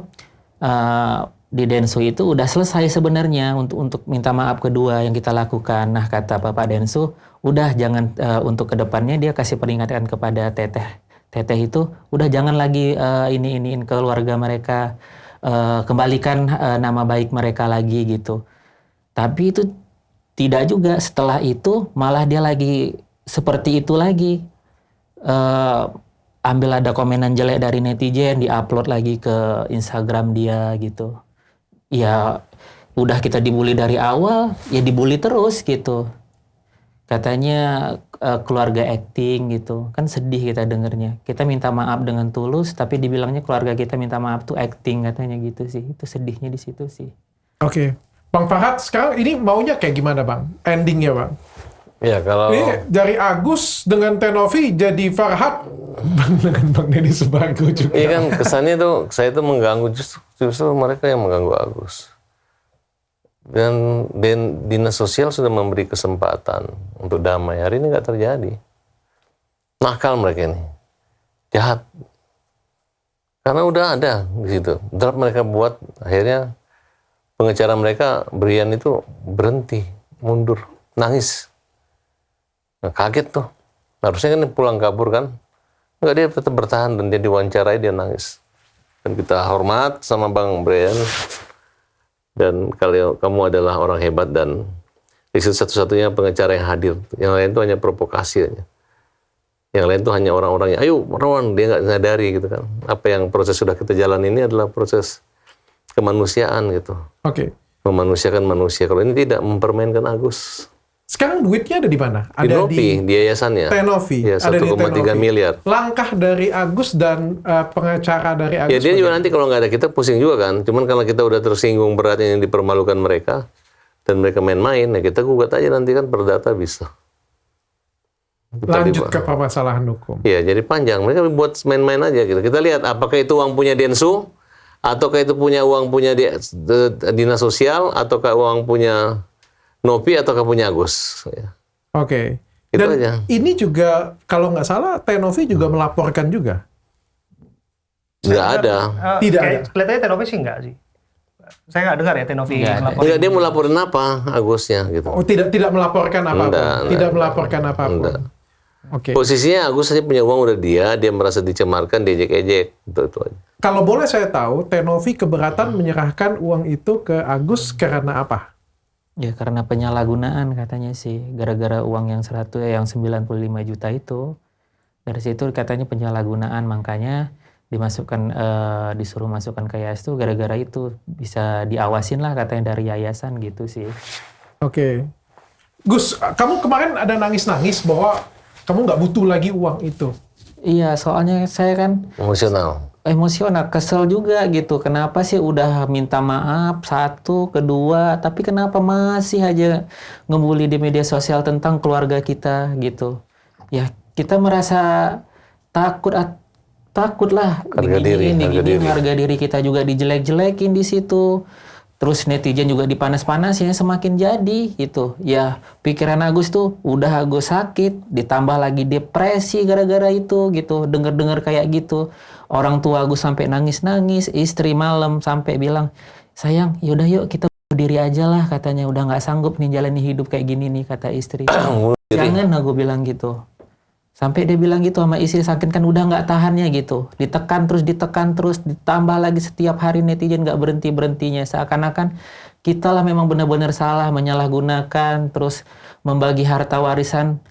di Densu itu udah selesai sebenarnya untuk minta maaf kedua yang kita lakukan. Nah, kata Bapak Densu, udah jangan untuk kedepannya dia kasih peringatan kepada Teteh itu, udah jangan lagi iniin keluarga mereka, kembalikan nama baik mereka lagi gitu. Tapi itu tidak juga, setelah itu malah dia lagi seperti itu lagi. Ambil ada komenan jelek dari netizen, diupload lagi ke Instagram dia gitu. Ya udah kita dibully dari awal, ya dibully terus gitu. Katanya keluarga acting gitu. Kan sedih kita dengernya. Kita minta maaf dengan tulus, tapi dibilangnya keluarga kita minta maaf tuh acting katanya gitu sih. Itu sedihnya di situ sih. Oke. Bang Farhad, sekarang ini maunya kayak gimana Bang? Endingnya Bang? Ya kalau Ini dari Agus dengan Tenovi jadi Farhad dengan Bang Denny Subargo juga. iya kan kesannya tuh saya tuh mengganggu, justru mereka yang mengganggu Agus. Dan dinas sosial sudah memberi kesempatan untuk damai. Hari ini nggak terjadi. Nakal mereka ini, jahat. Karena udah ada di situ. Draft mereka buat, akhirnya pengacara mereka Brian itu berhenti, mundur, nangis. Nah, kaget tuh. Harusnya kan pulang kabur kan. Enggak, dia tetap bertahan dan dia diwawancarai, dia nangis. Dan kita hormat sama Bang Brian. Dan kalau kamu adalah orang hebat dan itu satu-satunya pengacara yang hadir. Yang lain itu hanya provokasi aja. Yang lain itu hanya orang-orang yang, ayo Rowan, dia nggak sadari gitu kan. Apa yang proses sudah kita jalan ini adalah proses kemanusiaan gitu. Oke. Memanusiakan manusia. Kalau ini tidak, mempermainkan Agus. Sekarang duitnya ada di mana? Di Ada Nopi, di yayasannya. Tenovi. Ya, Ada di 1,3 Tenovi. miliar. Langkah dari Agus dan pengacara dari Agus. Ya dia juga nanti kalau nggak ada kita pusing juga kan. Cuman karena kita udah tersinggung berat yang dipermalukan mereka dan mereka main-main, ya kita gugat aja nanti kan perdata bisa. Lanjut ke permasalahan hukum. Iya, jadi panjang. Mereka buat main-main aja gitu. Kita lihat apakah itu uang punya Densu, ataukah itu uang punya dinas sosial, ataukah uang punya Nopi, ataukah punya Agus. Ya. Oke. Itu Dan aja. ini juga kalau nggak salah Tenovi juga melaporkan juga. Nggak ada. Tidak Kayak ada. kelihatannya Tenovi sih enggak sih. Saya nggak dengar ya Tenovi Nggak ada. melaporkan. Enggak, dia mau laporin apa Agusnya gitu. Oh, tidak melaporkan apapun. Enggak, Tidak enggak. melaporkan apapun. Enggak. Oke. Posisinya Agus saja punya uang udah dia merasa dicemarkan, diejek-ejek. Itu aja. Kalau boleh saya tahu, Tenovi keberatan menyerahkan uang itu ke Agus karena apa? Ya karena penyalahgunaan katanya sih, gara-gara uang yang 95 juta itu. Dari situ katanya penyalahgunaan, makanya disuruh masukkan ke yayasan itu gara-gara itu, bisa diawasin lah katanya dari yayasan gitu sih. Oke. Gus, kamu kemarin ada nangis-nangis bahwa kamu nggak butuh lagi uang itu. Iya, soalnya saya kan Emosional. emosional, kesel juga gitu. Kenapa sih udah minta maaf satu, kedua, tapi kenapa masih aja ngebully di media sosial tentang keluarga kita gitu. Ya kita merasa takut takut lah Harga diri, harga diri kita juga dijelek-jelekin di situ. Terus netizen juga dipanas-panasin semakin jadi gitu. Ya pikiran Agus tuh udah Agus sakit, ditambah lagi depresi gara-gara itu gitu. Dengar-dengar kayak gitu. Orang tua Agus sampai nangis-nangis, istri malam sampai bilang, "Sayang, yaudah yuk kita bunuh diri aja lah," katanya. "Udah nggak sanggup nih jalani hidup kayak gini nih," kata istri. "Jangan," aku bilang gitu. Sampai dia bilang gitu sama istri, saking kan udah nggak tahannya gitu. Ditekan terus, ditambah lagi setiap hari netizen nggak berhenti-berhentinya. Seakan-akan kita lah memang benar-benar salah, menyalahgunakan, terus membagi harta warisan.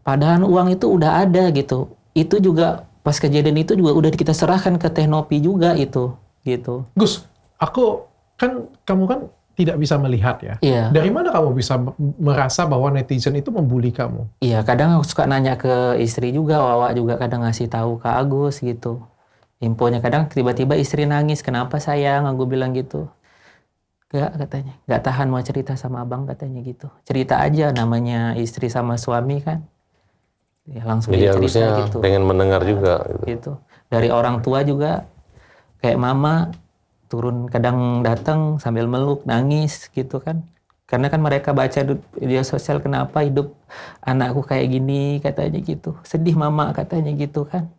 Padahal uang itu udah ada gitu. Itu juga pas kejadian itu juga udah kita serahkan ke Teknopi juga itu gitu. Gus, kamu kan tidak bisa melihat ya. Iya. Dari mana kamu bisa merasa bahwa netizen itu membuli kamu? Iya, kadang aku suka nanya ke istri juga, Wawa juga kadang ngasih tahu ke Agus gitu. Infonya kadang tiba-tiba istri nangis, "Kenapa sayang?" Aku bilang gitu. "Gak," katanya, "gak tahan mau cerita sama abang," katanya gitu. Cerita aja, namanya istri sama suami kan. Ya langsung Jadi dia cerita Agusnya gitu. pengen mendengar juga. Gitu. Dari orang tua juga kayak mama turun kadang datang sambil meluk, nangis gitu kan. Karena kan mereka baca di media sosial, "Kenapa hidup anakku kayak gini," katanya gitu. "Sedih mama," katanya gitu kan.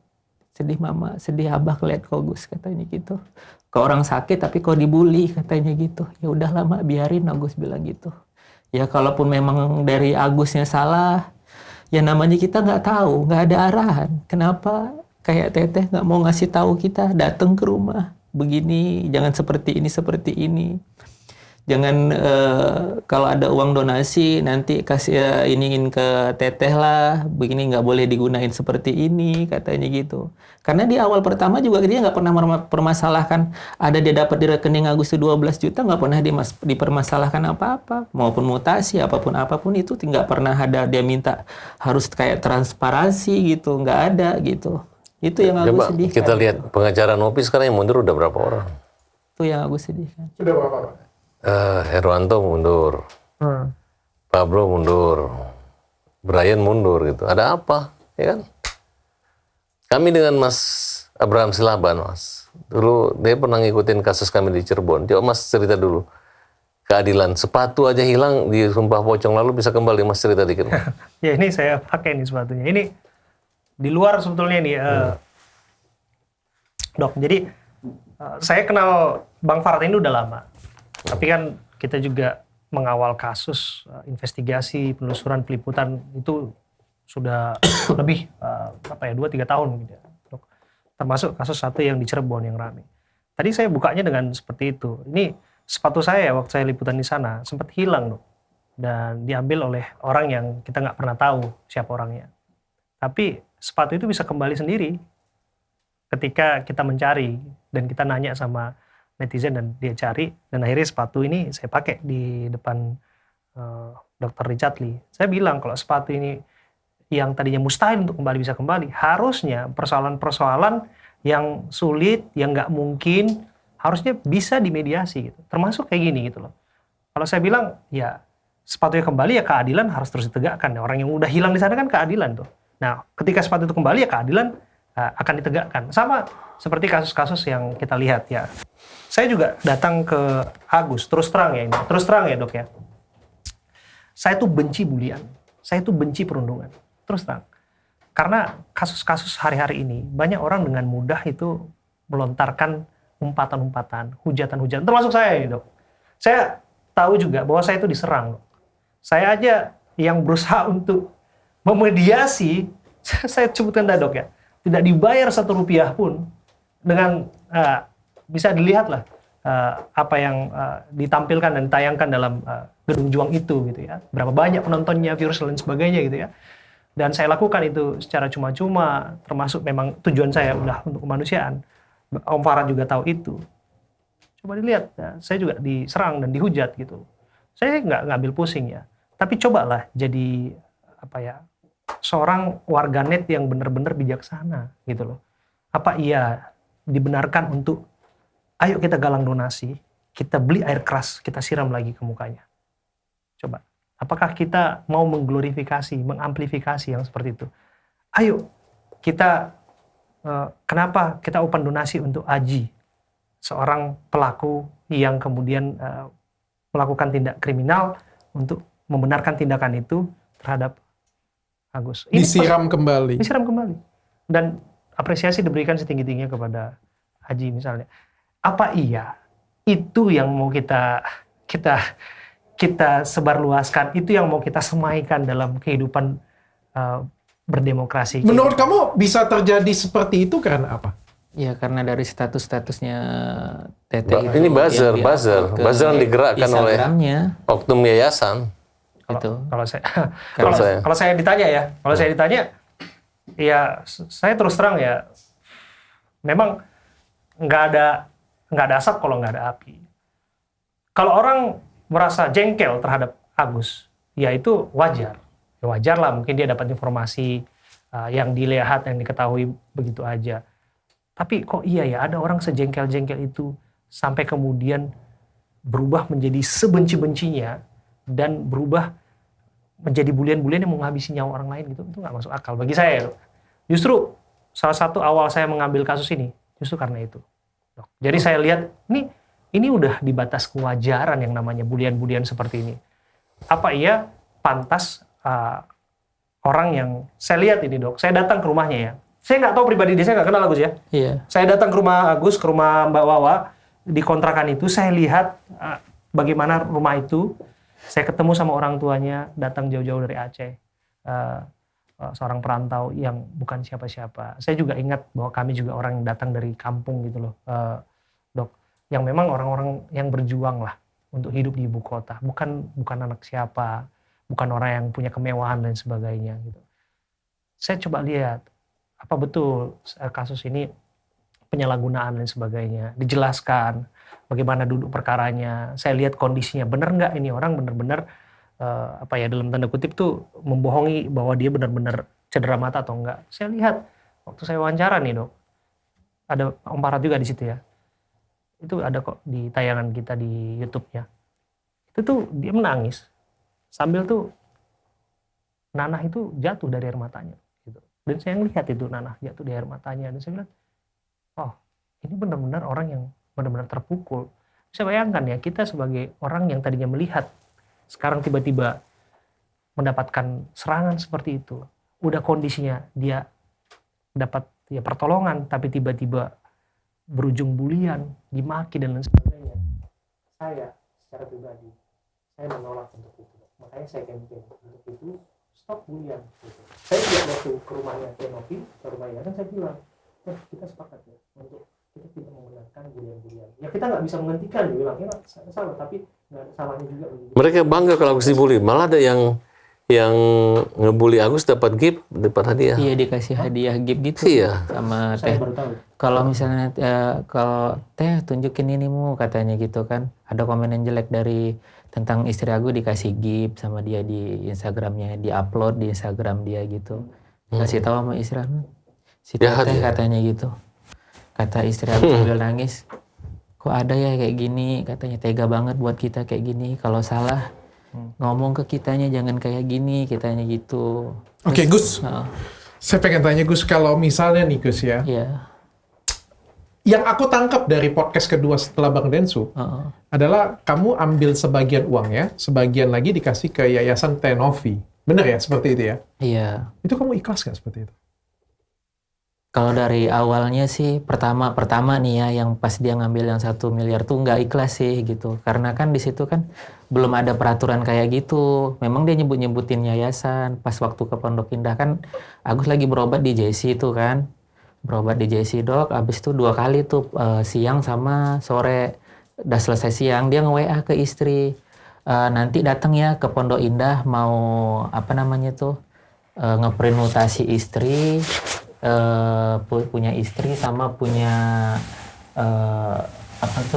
"Sedih mama, sedih abah lihat kok Gus," katanya gitu. "Ke orang sakit tapi kok dibully," katanya gitu. "Ya udahlah mak, biarin," Agus bilang gitu. Ya kalaupun memang dari Agusnya salah, ya namanya kita nggak tahu, nggak ada arahan. Kenapa kayak Teteh nggak mau ngasih tahu kita, datang ke rumah. Begini, jangan seperti ini. Jangan kalau ada uang donasi nanti kasih iniin ke Teteh lah. Begini nggak boleh digunain seperti ini, katanya gitu. Karena di awal pertama juga dia nggak pernah mempermasalahkan ada dia dapat di rekening Agus itu 12 juta, nggak pernah dipermasalahkan apa-apa. Maupun mutasi, apapun itu nggak pernah ada dia minta harus kayak transparansi gitu, nggak ada gitu. Itu yang aku Coba sedihkan. kita lihat pengacara Nopi sekarang yang mundur udah berapa orang? Itu yang aku sedihkan. Sudah berapa, Pak? Herwanto mundur, Pablo mundur, Brian mundur gitu. Ada apa? Ya kan? Kami dengan Mas Abraham Silaban, Mas. Dulu dia pernah ngikutin kasus kami di Cirebon. Coba Mas cerita dulu. Keadilan, sepatu aja hilang di Sumpah Pocong, lalu bisa kembali. Mas cerita dikit. Ya ini saya pakai nih sepatunya. Ini di luar sebetulnya nih, Dok. Jadi saya kenal Bang Farad ini udah lama. Tapi kan kita juga mengawal kasus, investigasi, penelusuran, peliputan itu sudah lebih 2-3 tahun gitu ya, Dok. Termasuk kasus satu yang di Cirebon yang rame. Tadi saya bukanya dengan seperti itu. Ini sepatu saya waktu saya liputan di sana sempat hilang, Dok. Dan diambil oleh orang yang kita nggak pernah tahu siapa orangnya. Tapi sepatu itu bisa kembali sendiri ketika kita mencari dan kita nanya sama netizen dan dia cari, dan akhirnya sepatu ini saya pakai di depan Dr. Richard Lee. Saya bilang kalau sepatu ini yang tadinya mustahil untuk kembali bisa kembali, harusnya persoalan-persoalan yang sulit, yang nggak mungkin, harusnya bisa dimediasi gitu. Termasuk kayak gini gitu loh. Kalau saya bilang ya sepatunya kembali ya keadilan harus terus ditegakkan. Orang yang udah hilang di sana kan keadilan tuh. Nah, ketika sepatu itu kembali ya keadilan akan ditegakkan. Sama seperti kasus-kasus yang kita lihat ya. Saya juga datang ke Agus, terus terang ya ini. Terus terang ya, Dok ya. Saya tuh benci bulian. Saya tuh benci perundungan. Terus terang. Karena kasus-kasus hari-hari ini banyak orang dengan mudah itu melontarkan umpatan-umpatan, hujatan-hujatan, termasuk saya ya, Dok. Saya tahu juga bahwa saya itu diserang, Dok. Saya aja yang berusaha untuk memediasi, saya sebutkan tadi, Dok ya, tidak dibayar Rp1 pun, dengan bisa dilihat lah apa yang ditampilkan dan ditayangkan dalam Gedung Juang itu gitu ya, berapa banyak penontonnya, viewers dan sebagainya gitu ya. Dan saya lakukan itu secara cuma-cuma, termasuk memang tujuan saya udah untuk kemanusiaan. Om Farad juga tahu itu. Coba dilihat, ya, saya juga diserang dan dihujat gitu. Saya nggak ngambil pusing ya. Tapi cobalah jadi seorang warganet yang benar-benar bijaksana gitu loh. Apa iya dibenarkan untuk ayo kita galang donasi, kita beli air keras, kita siram lagi ke mukanya. Coba, apakah kita mau mengglorifikasi, mengamplifikasi yang seperti itu? Ayo, kita, kenapa kita open donasi untuk Aji, seorang pelaku yang kemudian melakukan tindak kriminal untuk membenarkan tindakan itu terhadap Agus. Disiram kembali. Disiram kembali. Dan apresiasi diberikan setinggi-tingginya kepada Aji misalnya. Apa iya itu yang mau kita sebarluaskan, itu yang mau kita semaikan dalam kehidupan berdemokrasi? Menurut kamu bisa terjadi seperti itu karena apa? Ya karena dari statusnya Tete itu Ini buzzer yang digerakkan oleh Instagramnya oknum yayasan. itu. Kalau saya ditanya ya saya terus terang ya, memang nggak ada asap kalau nggak ada api. Kalau orang merasa jengkel terhadap Agus, ya itu wajar. Ya wajar lah, mungkin dia dapat informasi yang dilihat, yang diketahui begitu aja. Tapi kok iya ya ada orang sejengkel-jengkel itu sampai kemudian berubah menjadi sebenci-bencinya dan berubah menjadi bulian-bulian yang mau menghabisi nyawa orang lain gitu. Itu nggak masuk akal bagi saya. Justru salah satu awal saya mengambil kasus ini justru karena itu. Jadi saya lihat ini udah di batas kewajaran yang namanya bulian-bulian seperti ini. Apa iya pantas orang yang saya lihat ini, Dok, saya datang ke rumahnya ya. Saya nggak tahu pribadi dia, saya nggak kenal Agus ya. Iya. Saya datang ke rumah Agus, ke rumah Mbak Wawa, di kontrakan itu, saya lihat bagaimana rumah itu. Saya ketemu sama orang tuanya, datang jauh-jauh dari Aceh. Seorang perantau yang bukan siapa-siapa. Saya juga ingat bahwa kami juga orang yang datang dari kampung gitu loh, Dok. Yang memang orang-orang yang berjuang lah untuk hidup di ibu kota. Bukan anak siapa, bukan orang yang punya kemewahan dan sebagainya gitu. Saya coba lihat, apa betul kasus ini penyalahgunaan dan sebagainya, dijelaskan bagaimana duduk perkaranya. Saya lihat kondisinya, benar nggak ini orang benar-benar dalam tanda kutip tuh membohongi bahwa dia benar-benar cedera mata atau enggak. Saya lihat waktu saya wawancara nih, Dok, ada Om Farad juga di situ ya. Itu ada kok di tayangan kita di YouTube-nya. Itu tuh dia menangis sambil tuh nanah itu jatuh dari air matanya. Dan saya lihat itu nanah jatuh di air matanya. Dan saya bilang, oh ini benar-benar orang yang benar-benar terpukul. Bisa bayangkan ya, kita sebagai orang yang tadinya melihat, sekarang tiba-tiba mendapatkan serangan seperti itu. Udah kondisinya dia dapat ya pertolongan, tapi tiba-tiba berujung bulian, dimaki dan lain sebagainya. Saya secara pribadi, saya menolak untuk itu. Makanya saya campaign untuk itu. Stop bulian. Gitu. Saya juga waktu ke rumahnya Tenopi, ke rumahnya kan saya bilang, kita sepakat ya untuk kita tidak membenarkan bulian-bulian. Ya kita nggak bisa menghentikan, dia bilang, ya salah, tapi nggak ada salahnya juga. Mereka bangga kalau Agus dibully. Malah ada yang ngebully Agus dapat gift, dapat hadiah. Iya, dikasih hadiah gift gitu. Iya. Sama Saya Teh. baru tahu. Kalau misalnya kalau Teh tunjukin inimu katanya gitu kan. Ada komen yang jelek dari tentang istri aku, dikasih gift sama dia di Instagramnya, di-upload di Instagram dia gitu. Kasih tahu sama istri aku, si Teh katanya gitu. Kata istri aku sambil nangis, kok ada ya kayak gini, katanya tega banget buat kita kayak gini. Kalau salah ngomong ke kitanya, jangan kayak gini, kitanya gitu. Oke, Gus. Saya pengen tanya Gus, kalau misalnya nih Gus ya. Iya. Yang aku tangkap dari podcast kedua setelah Bang Densu adalah kamu ambil sebagian uangnya, sebagian lagi dikasih ke Yayasan Tenovi. Benar ya, seperti itu ya? Iya. Itu kamu ikhlas nggak seperti itu? Kalau dari awalnya sih, pertama nih ya, yang pas dia ngambil yang 1 miliar tuh nggak ikhlas sih gitu. Karena kan di situ kan belum ada peraturan kayak gitu. Memang dia nyebut-nyebutin yayasan. Pas waktu ke Pondok Indah kan, Agus lagi berobat di JC itu kan. Berobat di JC, Dok, abis itu 2 kali tuh, siang sama sore. Udah selesai siang, dia nge-WA ke istri. Nanti datang ya ke Pondok Indah, mau ngeprint mutasi istri, punya istri sama punya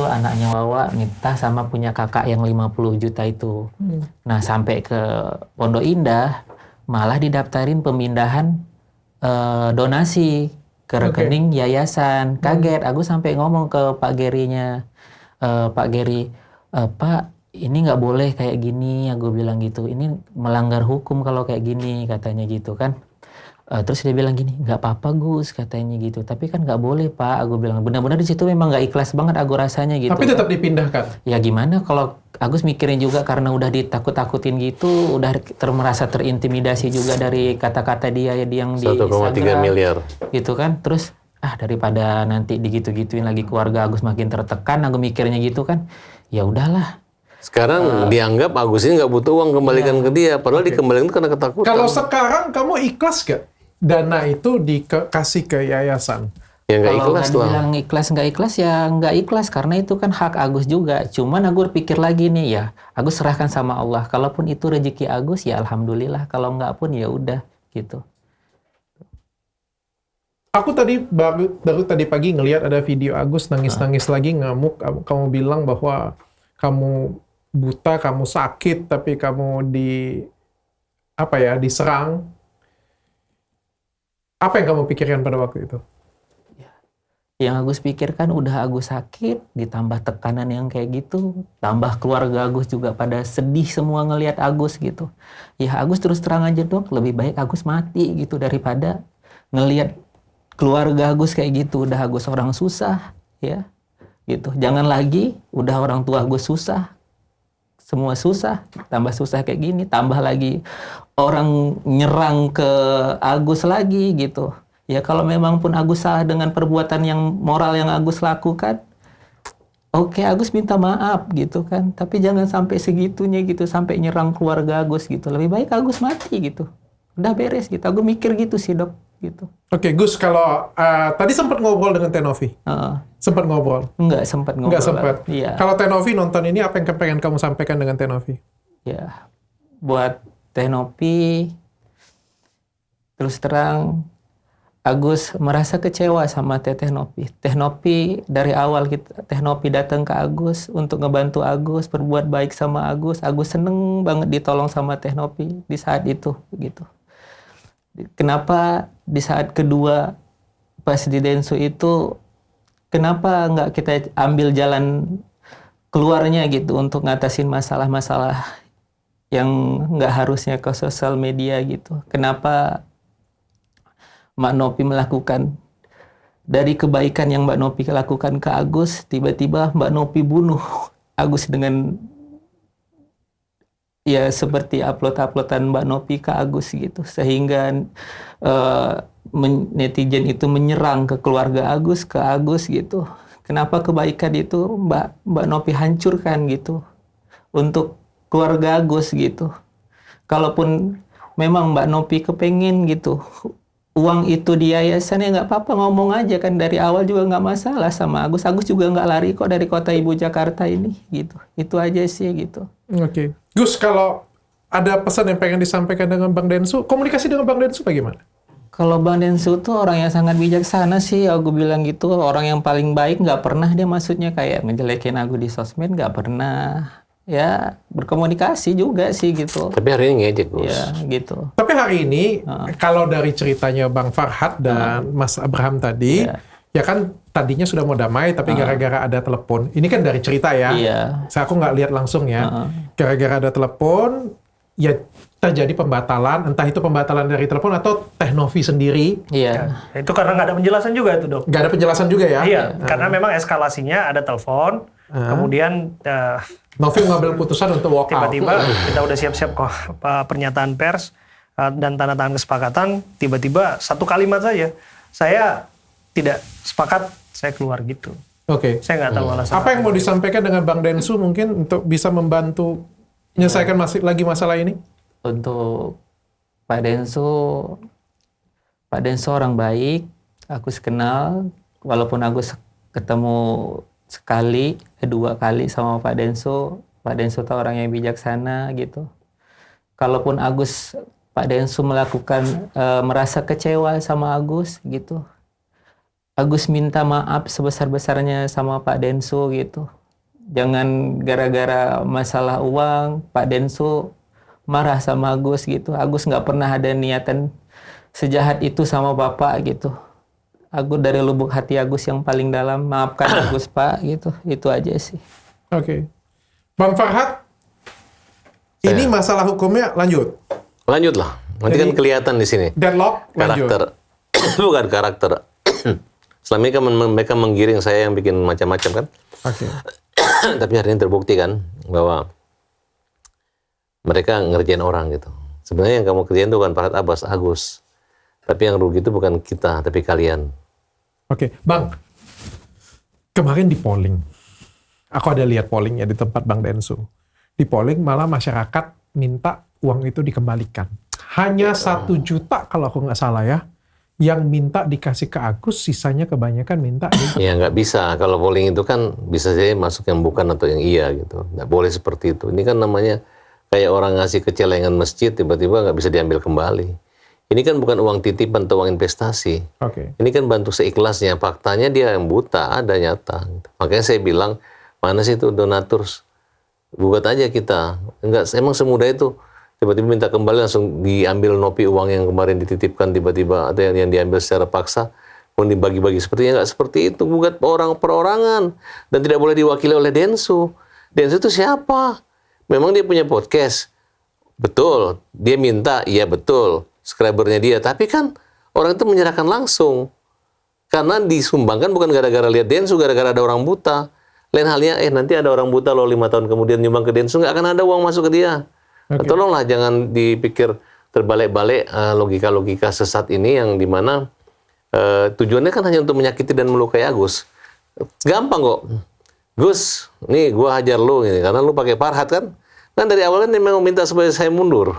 anaknya Wawa, Miftah, sama punya kakak yang 50 juta itu. Nah sampai ke Pondok Indah malah didaftarin pemindahan donasi ke rekening yayasan. Kaget, Agus sampai ngomong ke Pak Gerinya, Pak Geri, Pak ini nggak boleh kayak gini, aku bilang gitu. Ini melanggar hukum kalau kayak gini, katanya gitu kan. Terus dia bilang gini, nggak apa-apa Gus, katanya gitu. Tapi kan nggak boleh Pak, aku bilang. Benar-benar di situ memang nggak ikhlas banget aku rasanya gitu. Tapi tetap dipindahkan. Ya gimana kalau Agus mikirin juga karena udah ditakut-takutin gitu, udah merasa terintimidasi juga dari kata-kata dia yang di 1,3 Instagram, miliar. gitu kan. Terus daripada nanti digitu-gituin lagi keluarga Agus makin tertekan, aku mikirnya gitu kan. Ya udahlah. Ah. Sekarang dianggap Agus ini nggak butuh uang, kembalikan ke dia. Padahal dikembalikan itu karena ketakutan. Kalau sekarang kamu ikhlas gak dana itu dikasih ke yayasan? Ya nggak Kalau ikhlas nggak lah. dibilang ikhlas nggak ikhlas ya nggak ikhlas karena itu kan hak Agus juga. Cuman aku pikir lagi nih ya, Agus serahkan sama Allah. Kalaupun itu rezeki Agus ya alhamdulillah. Kalau nggak pun ya udah gitu. Aku tadi baru tadi pagi ngelihat ada video Agus nangis-nangis lagi ngamuk. Kamu bilang bahwa kamu buta, kamu sakit, tapi kamu diserang. Apa yang kamu pikirkan pada waktu itu? Yang Agus pikirkan udah Agus sakit, ditambah tekanan yang kayak gitu, tambah keluarga Agus juga pada sedih semua ngelihat Agus gitu. Ya Agus terus terang aja Dok, lebih baik Agus mati gitu daripada ngelihat keluarga Agus kayak gitu. Udah Agus orang susah ya gitu. Jangan lagi udah orang tua Agus susah, semua susah, tambah susah kayak gini, tambah lagi orang nyerang ke Agus lagi gitu. Ya kalau memang pun Agus salah dengan perbuatan yang moral yang Agus lakukan, oke Agus minta maaf gitu kan. Tapi jangan sampai segitunya gitu, sampai nyerang keluarga Agus gitu. Lebih baik Agus mati gitu. Udah beres gitu. Aku mikir gitu sih Dok gitu. Oke, Gus, kalau tadi sempat ngobrol dengan Tenovi? Sempat ngobrol? Enggak sempat ngobrol. Enggak sempat? Iya. Kalau Tenovi nonton ini, apa yang pengen kamu sampaikan dengan Tenovi? Ya, buat Tenovi, terus terang, Agus merasa kecewa sama Teh Novi. Teh Novi dari awal Teh Novi datang ke Agus untuk ngebantu Agus, berbuat baik sama Agus. Agus seneng banget ditolong sama Teh Novi di saat itu gitu. Kenapa di saat kedua pas di Densu itu, kenapa nggak kita ambil jalan keluarnya gitu untuk ngatasin masalah-masalah yang nggak harusnya ke sosial media gitu. Kenapa Mbak Novi melakukan dari kebaikan yang Mbak Novi lakukan ke Agus, tiba-tiba Mbak Novi bunuh Agus dengan ya seperti upload-uploadan Mbak Novi ke Agus gitu, sehingga netizen itu menyerang ke keluarga Agus, ke Agus gitu. Kenapa kebaikan itu Mbak Novi hancurkan gitu untuk keluarga Agus gitu. Kalaupun memang Mbak Novi kepengen gitu uang itu di yayasan, ya nggak apa-apa, ngomong aja kan dari awal juga nggak masalah sama Agus. Agus juga nggak lari kok dari kota ibu Jakarta ini gitu. Itu aja sih gitu. Oke. Gus, kalau ada pesan yang pengen disampaikan dengan Bang Densu, komunikasi dengan Bang Densu bagaimana? Kalau Bang Densu tuh orang yang sangat bijaksana sih, aku bilang gitu. Orang yang paling baik, nggak pernah dia maksudnya kayak ngejelekin aku di sosmed, nggak pernah. Ya berkomunikasi juga sih gitu. Tapi hari ini ngejek Gus. Ya gitu. Tapi hari ini, kalau dari ceritanya Bang Farhad dan Mas Abraham tadi, ya kan tadinya sudah mau damai, tapi gara-gara ada telepon. Ini kan dari cerita ya. Iya. Aku nggak lihat langsung ya. Gara-gara ada telepon, ya terjadi pembatalan. Entah itu pembatalan dari telepon atau Teh Novi sendiri. Iya. Ya, itu karena nggak ada penjelasan juga itu Dok. Nggak ada penjelasan juga ya? Iya, karena memang eskalasinya ada telepon, kemudian Novi mengambil putusan untuk walk out. tiba-tiba kita udah siap-siap kok pernyataan pers dan tanda tangan kesepakatan, tiba-tiba satu kalimat saja, saya tidak sepakat, saya keluar gitu. Oke. Saya nggak tahu alasan. Apa yang mau disampaikan dengan Bang Densu mungkin untuk bisa membantu menyelesaikan masalah ini? Untuk Pak Densu orang baik, aku kenal, walaupun aku ketemu sekali, dua kali sama Pak Densu tuh orang yang bijaksana gitu. Kalaupun Pak Densu melakukan merasa kecewa sama Agus gitu, Agus minta maaf sebesar-besarnya sama Pak Densu gitu. Jangan gara-gara masalah uang Pak Densu marah sama Agus gitu. Agus nggak pernah ada niatan sejahat itu sama Bapak gitu. Agus dari lubuk hati Agus yang paling dalam, maafkan Agus Pak gitu. Itu aja sih. Oke. Bang Farhad, ini masalah hukumnya lanjut. Lanjut lah. Nanti Jadi, kan kelihatan di sini. Deadlock lanjut. Karakter. Bukan karakter. Selama ini kan mereka menggiring saya yang bikin macam-macam kan. Oke. Tapi hari ini terbukti kan bahwa mereka ngerjain orang gitu. Sebenarnya yang kamu kerjain itu bukan Farhad Abbas, Agus. Tapi yang rugi itu bukan kita, tapi kalian. Oke, Bang. Kemarin di polling, aku ada lihat pollingnya di tempat Bang Densu. Di polling malah masyarakat minta uang itu dikembalikan. Hanya 1 juta kalau aku nggak salah ya, yang minta dikasih ke Agus, sisanya kebanyakan minta Ya nggak bisa. Kalau polling itu kan bisa saja masuk yang bukan atau yang iya gitu. Nggak boleh seperti itu. Ini kan namanya kayak orang ngasih ke celengan masjid, tiba-tiba nggak bisa diambil kembali. Ini kan bukan uang titipan atau uang investasi. Oke. Ini kan bantu seikhlasnya. Faktanya dia yang buta, ada nyata. Makanya saya bilang, mana sih itu donaturs? Gugat aja kita. Enggak, emang semudah itu. Tiba-tiba minta kembali langsung diambil nopi uang yang kemarin dititipkan tiba-tiba. Atau yang diambil secara paksa. Kemudian dibagi-bagi. Sepertinya nggak seperti itu. Gugat orang perorangan. Dan tidak boleh diwakili oleh Densu. Densu itu siapa? Memang dia punya podcast. Betul. Dia minta, iya betul. Subscribernya dia. Tapi kan orang itu menyerahkan langsung. Karena disumbangkan bukan gara-gara lihat Densu, gara-gara ada orang buta. Lain halnya, nanti ada orang buta loh 5 tahun kemudian nyumbang ke Densu, nggak akan ada uang masuk ke dia. Oke. Tolonglah jangan dipikir terbalik-balik logika-logika sesat ini yang dimana tujuannya kan hanya untuk menyakiti dan melukai Agus. Gampang kok. Gus, nih gua hajar lu ini karena lu pakai Farhad kan. Kan dari awal kan dia memang minta supaya saya mundur.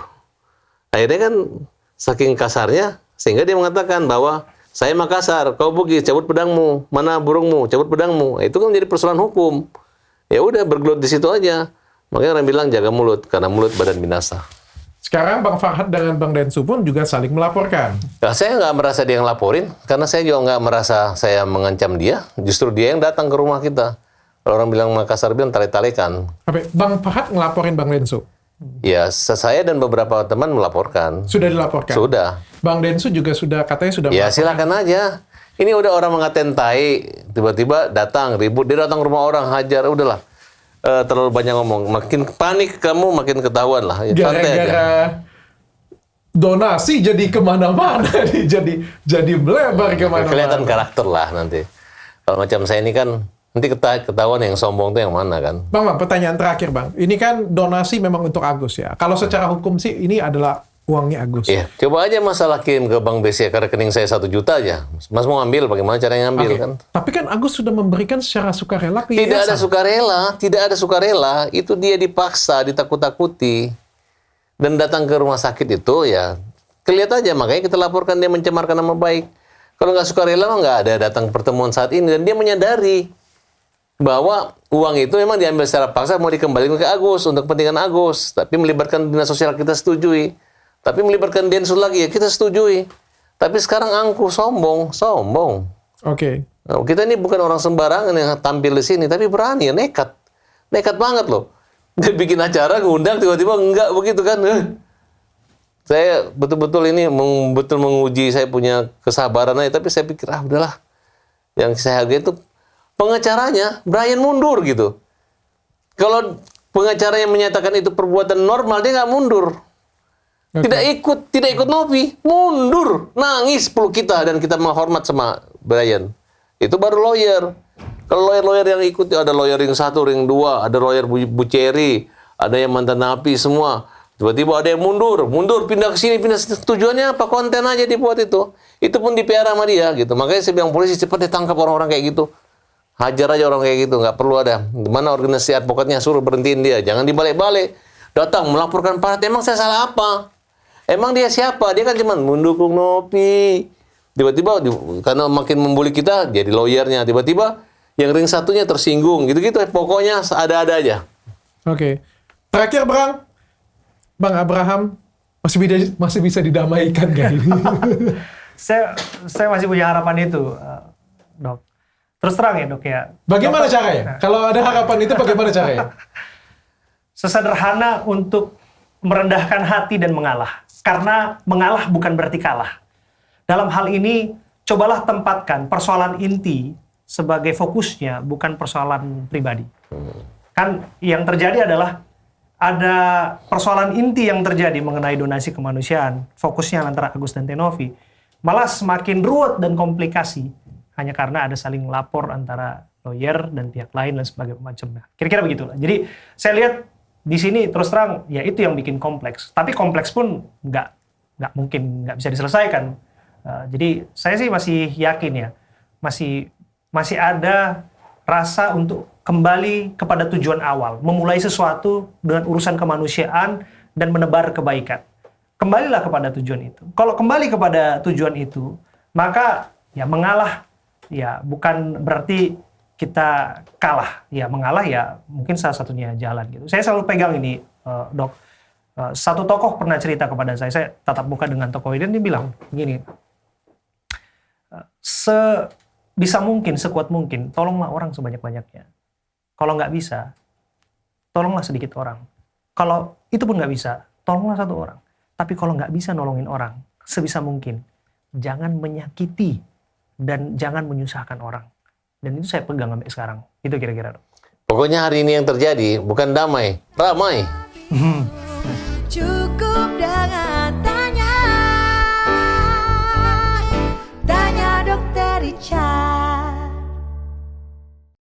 Akhirnya kan saking kasarnya sehingga dia mengatakan bahwa saya Makassar, kau Bugis, cabut pedangmu. Mana burungmu, cabut pedangmu. Itu kan menjadi persoalan hukum. Ya udah bergelut di situ aja. Makanya orang bilang jaga mulut karena mulut badan binasa. Sekarang Bang Farhad dengan Bang Densu pun juga saling melaporkan. Nah, saya nggak merasa dia yang laporin karena saya juga nggak merasa saya mengancam dia. Justru dia yang datang ke rumah kita. Kalau orang bilang Makassar bilang tale-talekan. Oke, Bang Farhad ngelaporin Bang Densu. Ya, saya dan beberapa teman melaporkan. Sudah dilaporkan. Sudah. Bang Densu juga katanya sudah Ya melaporkan. silakan aja. Ini udah orang mengatain tai, tiba-tiba datang ribut, dia datang ke rumah orang hajar, udahlah. Terlalu banyak ngomong, makin panik kamu makin ketahuan lah. Ya, santai aja. Gara-gara donasi jadi kemana-mana nih, jadi melebar kemana-mana. Kelihatan karakter lah nanti. Kalau macam saya ini kan nanti ketahuan yang sombong tuh yang mana kan. Bang, pertanyaan terakhir Bang. Ini kan donasi memang untuk Agus ya. Kalau secara hukum sih ini adalah uangnya Agus. Iya, coba aja masalah kirim ke Bank BCA ke rekening saya 1 juta aja. Mas mau ngambil, bagaimana caranya ngambil Oke. kan? Tapi kan Agus sudah memberikan secara sukarela ke Tidak ada yayasan. sukarela, tidak ada sukarela. Itu dia dipaksa, ditakut-takuti. Dan datang ke rumah sakit itu ya, kelihatan aja. Makanya kita laporkan dia mencemarkan nama baik. Kalau nggak sukarela, nggak ada datang pertemuan saat ini. Dan dia menyadari bahwa uang itu memang diambil secara paksa mau dikembalikan ke Agus untuk kepentingan Agus. Tapi melibatkan dinas sosial kita setujui. Tapi melibatkan Densus lagi ya kita setujui. Tapi sekarang angkuh sombong. Oke. Nah, kita ini bukan orang sembarangan yang tampil di sini, tapi berani ya, nekat banget loh. Dia bikin acara, ngundang tiba-tiba enggak begitu kan? Saya betul-betul ini betul menguji saya punya kesabaran aja, tapi saya pikir udahlah. Yang saya hargai itu pengacaranya Brian mundur gitu. Kalau pengacara yang menyatakan itu perbuatan normal dia nggak mundur. Oke. Tidak ikut Novi, mundur, nangis peluk kita dan kita menghormat sama Brian. Itu baru lawyer. Kalau lawyer yang ikut ada lawyer ring 1, ring 2, ada lawyer Bu Cherry, ada yang mantan napi semua. Tiba-tiba ada yang mundur, pindah ke sini, pindah ke sini. Tujuannya apa? Konten aja dibuat itu. Itu pun dipiara sama dia gitu. Makanya saya bilang polisi cepat ditangkap orang-orang kayak gitu. Hajar aja orang kayak gitu, nggak perlu ada. Mana organisasi advokatnya suruh berhentiin dia, jangan dibalik-balik. Datang melaporkan Farhad, emang saya salah apa? Emang dia siapa? Dia kan cuma mendukung Nopi. Tiba-tiba karena makin membuli kita jadi lawyernya. Tiba-tiba yang ring 1-nya tersinggung. Gitu-gitu pokoknya ada-ada aja. Oke. Terakhir Bang Abraham masih bisa didamaikan kan ini? Saya masih punya harapan itu, Dok. Terus terang ya, Dok ya. Bagaimana Dok, caranya? Kalau ada harapan itu bagaimana caranya? Sesederhana untuk merendahkan hati dan mengalah. Karena mengalah bukan berarti kalah. Dalam hal ini, cobalah tempatkan persoalan inti sebagai fokusnya, bukan persoalan pribadi. Kan yang terjadi adalah ada persoalan inti yang terjadi mengenai donasi kemanusiaan, fokusnya antara Agus dan Tenovi, malah semakin ruwet dan komplikasi hanya karena ada saling lapor antara lawyer dan pihak lain dan sebagainya macamnya. Kira-kira begitulah. Jadi saya lihat di sini terus terang ya itu yang bikin kompleks. Tapi kompleks pun nggak mungkin nggak bisa diselesaikan. Jadi saya sih masih yakin ya, masih ada rasa untuk kembali kepada tujuan awal, memulai sesuatu dengan urusan kemanusiaan dan menebar kebaikan. Kembalilah kepada tujuan itu. Kalau kembali kepada tujuan itu, maka ya mengalah ya bukan berarti kita kalah. Ya mengalah ya mungkin salah satunya jalan gitu. Saya selalu pegang ini, Dok. Satu tokoh pernah cerita kepada saya tatap muka dengan tokoh ini, dia bilang begini, sebisa mungkin, sekuat mungkin, tolonglah orang sebanyak-banyaknya. Kalau nggak bisa, tolonglah sedikit orang. Kalau itu pun nggak bisa, tolonglah satu orang. Tapi kalau nggak bisa nolongin orang, sebisa mungkin, jangan menyakiti dan jangan menyusahkan orang. Dan itu saya pegang sampai sekarang. Itu kira-kira. Pokoknya hari ini yang terjadi bukan damai, ramai.